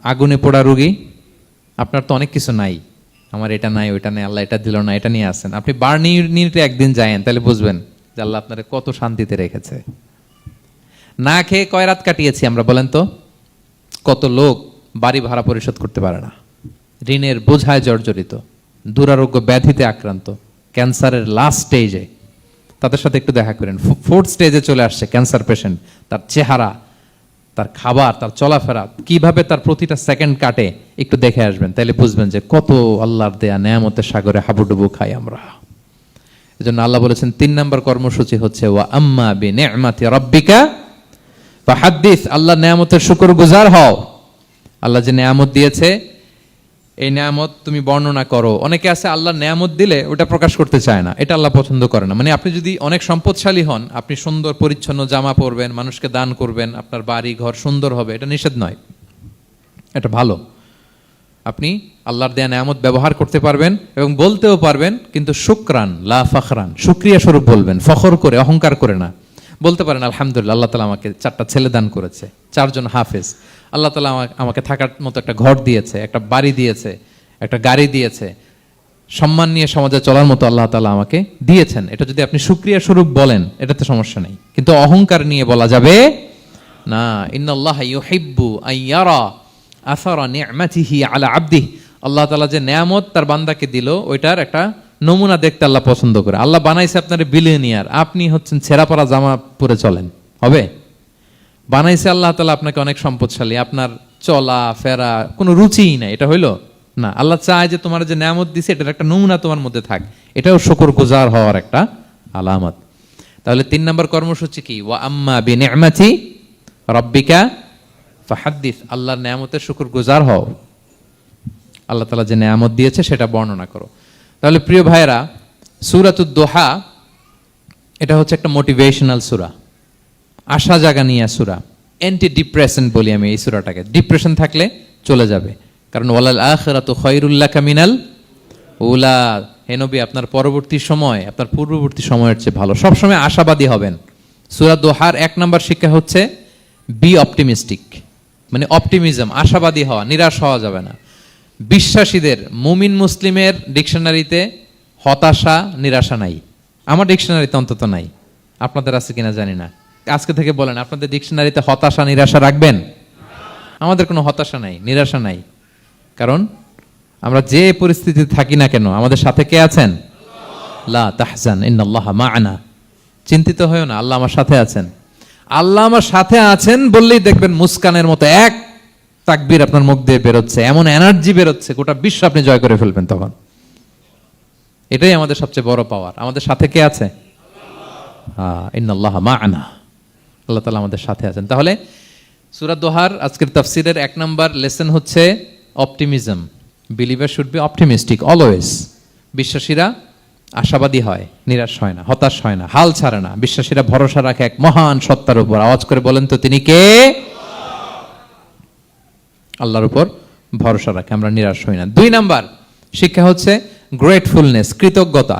আগুনে পোড়া রুগী, আপনার তো অনেক কিছু নাই, আমার এটা নাই, ওইটা নাই, আল্লাহ এটা দিল না, এটা নিয়ে আসেন। আপনি বার্ন ইউনিটে একদিন যায়েন, তাহলে বুঝবেন যে আল্লাহ আপনারে কত শান্তিতে রেখেছে। না খেয়ে কয় রাত কাটিয়েছি আমরা, বলেন তো? কত লোক বাড়ি ভাড়া পরিশোধ করতে পারে না, ঋণের বোঝায় জর্জরিত, দুরারোগ্য ব্যাধিতে আক্রান্ত, ক্যান্সারের লাস্ট স্টেজে। তাদের সাথে একটু দেখা করেন, 4th স্টেজে চলে আসছে ক্যান্সার পেশেন্ট। তার চেহারা, তার খাবার, তার চলাফেরা, কিভাবে তার প্রতিটা সেকেন্ড কাটে, একটু দেখে আসবেন, তাহলে বুঝবেন যে কত আল্লাহর দেয়া নেয়ামতের সাগরে হাবুডুবু খাই আমরা। এজন্য আল্লাহ বলেছেন 3 নম্বর কর্মসূচি হচ্ছে ওয়া আম্মা বিনি'মাতি রাব্বিকা ফাহাদ্দিস, আল্লাহ নেয়ামতের শুকরগুজার হও। আল্লাহ যে নেয়ামত দিয়েছে এই নেয়ামত তুমি বর্ণনা করো। অনেকে আছে আল্লাহ নেয়ামত দিলে ওটা প্রকাশ করতে চায় না, এটা আল্লাহ পছন্দ করে না। মানে আপনি যদি অনেক সম্পদশালী হন, আপনি সুন্দর পরিচ্ছন্ন জামা পরবেন, মানুষকে দান করবেন, আপনার বাড়ি ঘর সুন্দর হবে, এটা নিষেধ নয়, এটা ভালো। আপনি আল্লাহর দেয়া নেয়ামত ব্যবহার করতে পারবেন এবং বলতেও পারবেন, কিন্তু শুকরান লা ফখরান, শুকরিয়া স্বরূপ বলবেন, ফখর করে, অহংকার করে না। বলতে পারেন আলহামদুলিল্লাহ, আল্লাহ তাআলা আমাকে 4টা ছেলে দান করেছে, 4জন হাফেজ, আল্লাহ তাআলা আমাকে থাকার মতো একটা ঘর দিয়েছে, একটা বাড়ি দিয়েছে, একটা গাড়ি দিয়েছে, সম্মান নিয়ে সমাজে চলার মতো আল্লাহ তাআলা আমাকে দিয়েছেন। এটা যদি আপনি শুকরিয়া স্বরূপ বলেন, এটাতে সমস্যা নেই, কিন্তু অহংকার নিয়ে বলা যাবে না। ইন্নাল্লাহা ইউহিব্বু আইয়ারা আসারা নি'মাতিহি আলা আবদিহি, আল্লাহ তাআলা যে নেয়ামত তার বান্দাকে দিল, ওইটার একটা নমুনা দেখতে আল্লাহ পছন্দ করে। আল্লাহ বানাইছে আপনার বিলিয়নিয়ার, আপনি হচ্ছেন ছেঁড়া পরা জামা পরে চলেন, হবে? বানাইছে আল্লাহ তাআলা আপনাকে অনেক সম্পদশালী, আপনার চলা ফেরা কোনো রুচিই নাই, এটা হইলো না। আল্লাহ চায় যে তোমার যে নেয়ামত দিছে এটার একটা নমুনা তোমার মধ্যে থাক, এটাও শুকরগুজার হওয়ার একটা আলামত। তাহলে 3 নম্বর কর্মসূচি কি? ওয়া আম্মা বিনি'মাতি রাব্বিকা ফাহাদ্দিস, আল্লাহর নেয়ামতের শুকরগুজার হও, আল্লাহ তাআলা যে নেয়ামত দিয়েছে সেটা বর্ণনা করো। তাহলে প্রিয় ভাইয়েরা, সূরাতুদ দোহা এটা হচ্ছে একটা মোটিভেশনাল সূরা, আশা জাগানিয়া সূরা, অ্যান্টি ডিপ্রেশন বলি আমি এই সূরাটাকে। ডিপ্রেশন থাকলে চলে যাবে, কারণ ওয়ালাল আখিরাতু খায়রুল লাকা মিনাল উলা, হে নবী আপনার পরবর্তী সময় আপনার পূর্ববর্তী সময়ের চেয়ে ভালো। সবসময় আশাবাদী হবেন। সূরা দোহার 1 নম্বর শিক্ষা হচ্ছে বি অপটিমিস্টিক, মানে অপটিমিজম, আশাবাদী হওয়া, নিরাশ হওয়া যাবে না। বিশ্বাসীদের, মুমিন মুসলিমের ডিকশনারিতে হতাশা নিরাশা নাই, আমার ডিকশনারিতে অন্তত নাই, আপনাদের আছে কিনা জানি না। আজকে থেকে বলেন আপনাদের ডিকশনারিতে হতাশা নিরাশা রাখবেন? আমাদের কোনো হতাশা নাই, নিরাশা নাই, কারণ আমরা যে পরিস্থিতিতে থাকি না কেন আমাদের সাথে কে আছেন? লা তাহজান ইন্নাল্লাহা মা'ানা, চিন্তিত হয়ো না, আল্লাহ আমার সাথে আছেন। আল্লাহ আমার সাথে আছেন বললেই দেখবেন মুস্কানের মতো এক তাকবীর আপনার মুখ দিয়ে বেরোচ্ছে, এমন এনার্জি বেরোচ্ছে, গোটা বিশ্ব আপনি জয় করে ফেলবেন তখন। এটাই আমাদের সবচেয়ে বড় পাওয়ার। আমাদের সাথে কে আছে? ইন্নাল্লাহা মা'ানা, আল্লাহ তাআলা আমাদের সাথে আছেন। তাহলে সূরা দোহার আজকের তাফসীরের 1 নম্বর লেসন হচ্ছে optimism. Believer should be optimistic always. বিশ্বাসীরা আশাবাদী হয়, নিরাশ হয় না, হতাশ হয় না, হাল ছাড়ে না। বিশ্বাসীরা ভরসা রাখে এক মহান সত্তার উপর। আওয়াজ করে বলেন তো তিনি কে? আল্লাহর উপর ভরসা রাখে, আমরা নিরাশ হই না। 2 নাম্বার শিক্ষা হচ্ছে গ্রেটফুলনেস, কৃতজ্ঞতা।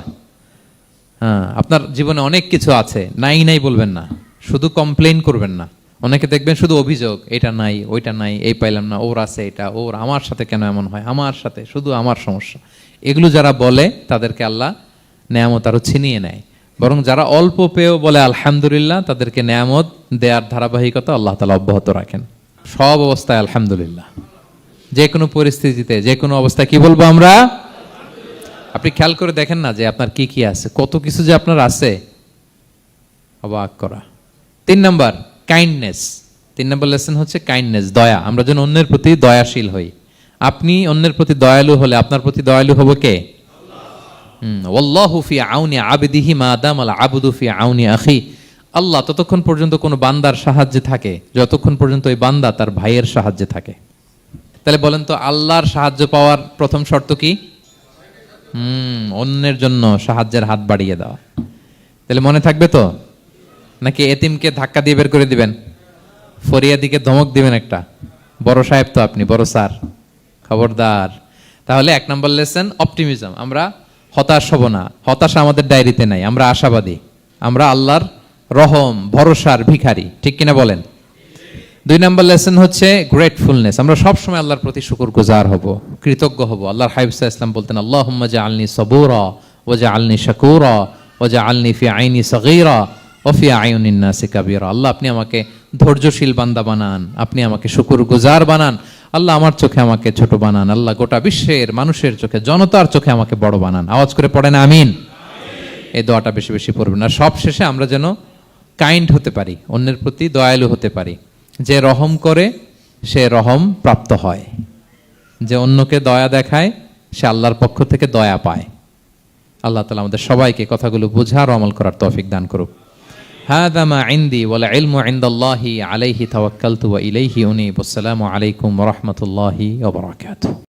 আপনার জীবনে অনেক কিছু আছে, নাই নাই বলবেন না, শুধু কমপ্লেইন করবেন না। অনেকে দেখবেন শুধু অভিযোগ, এটা নাই ওইটা নাই, এই পাইলাম না, ওর আছে এটা, ওর, আমার সাথে কেন এমন হয়, আমার সাথে শুধু আমার সমস্যা। এগুলো যারা বলে তাদেরকে আল্লাহ নেয়ামত আরো ছিনিয়ে নেয়। বরং যারা অল্প পেয়েও বলে আলহামদুলিল্লাহ, তাদেরকে নেয়ামত দেওয়ার ধারাবাহিকতা আল্লাহ তাআলা অব্যাহত রাখেন। সব অবস্থায় আলহামদুলিল্লাহ, যে কোনো পরিস্থিতিতে, যে কোনো অবস্থায় কি বলবো আমরা? আপনি খেয়াল করে দেখেন না যে আপনার কি কি আছে, কত কিছু যে আপনার আছে, অবাক করা। 3 নাম্বার কাইন্ডনেস। 3 নম্বর লেসন হচ্ছে কাইন্ডনেস, দয়া। আমরা যেন অন্যের প্রতি দয়াশীল হই। আপনি অন্যের প্রতি দয়ালু হলে আপনার প্রতি দয়ালু হবো কে? ওয়াল্লাহু ফি আউনি আবদিহি মা দামাল আবদু ফি আউনি আখি। আল্লাহ ততক্ষণ পর্যন্ত কোনো বান্দার সাহায্যে থাকে যতক্ষণ পর্যন্ত ওই বান্দা তার ভাইয়ের সাহায্যে থাকে। তাহলে বলেন তো, আল্লাহর সাহায্য পাওয়ার প্রথম শর্ত কি? অন্যের জন্য সাহায্যের হাত বাড়িয়ে দেওয়া। তাহলে মনে থাকবে তো? নাকি এতিমকে ধাক্কা দিয়ে বের করে দিবেন? ফরিয়াদিকে ধমক দিবেন একটা? বড় সাহেব তো আপনি, বড় স্যার, খবরদার। তাহলে 1 নম্বর লেসন অপটিমিজম। আমরা হতাশ হব না, হতাশা আমাদের ডায়েরিতে নাই, আমরা আশাবাদী, আমরা আল্লাহর রহম ভরসার ভিখারি, ঠিক কিনা বলেন? 2 নম্বর লেসন হচ্ছে গ্রেটফুলনেস। আমরা সবসময় আল্লাহর প্রতি শুকরগুজার হব, কৃতজ্ঞ হব। আল্লাহর হাবিব সাল্লাল্লাহু আলাইহি ওয়াসাল্লাম বলতেন, আল্লাহুম্মা জাআলনি সাবুরা ওয়া জাআলনি শাকুরা ওয়া জাআলনি ফি আইনি সাগীরা ওয়া ফি আয়ুনিন নাসি কাবীরা। আল্লাহ আপনি আমাকে ধৈর্যশীল বান্দা বানান, আপনি আমাকে শুকরগুজার বানান। আল্লাহ আমার চোখে আমাকে ছোট বানান। আল্লাহ গোটা বিশ্বের মানুষের চোখে, জনতার চোখে আমাকে বড় বানান। আওয়াজ করে পড়েন আমিন। এই দোয়াটা বেশি বেশি পড়বেন। আর সব শেষে আমরা যেন কাইন্ড হতে পারি, অন্যের প্রতি দয়ালু হতে পারি। যে রহম করে সে রহম প্রাপ্ত হয়, যে অন্যকে দয়া দেখায় সে আল্লাহর পক্ষ থেকে দয়া পায়। আল্লাহ তাআলা আমাদের সবাইকে কথাগুলো বোঝার ও আমল করার তৌফিক দান করুক। হাযা মা ইনদি ওয়াল ইলমু ইনদাল্লাহি আলাইহি তাওয়াক্কালতু ওয়া ইলাইহি উনীব। আসসালামু আলাইকুম ওয়া রাহমাতুল্লাহি ওয়া বারাকাতুহু।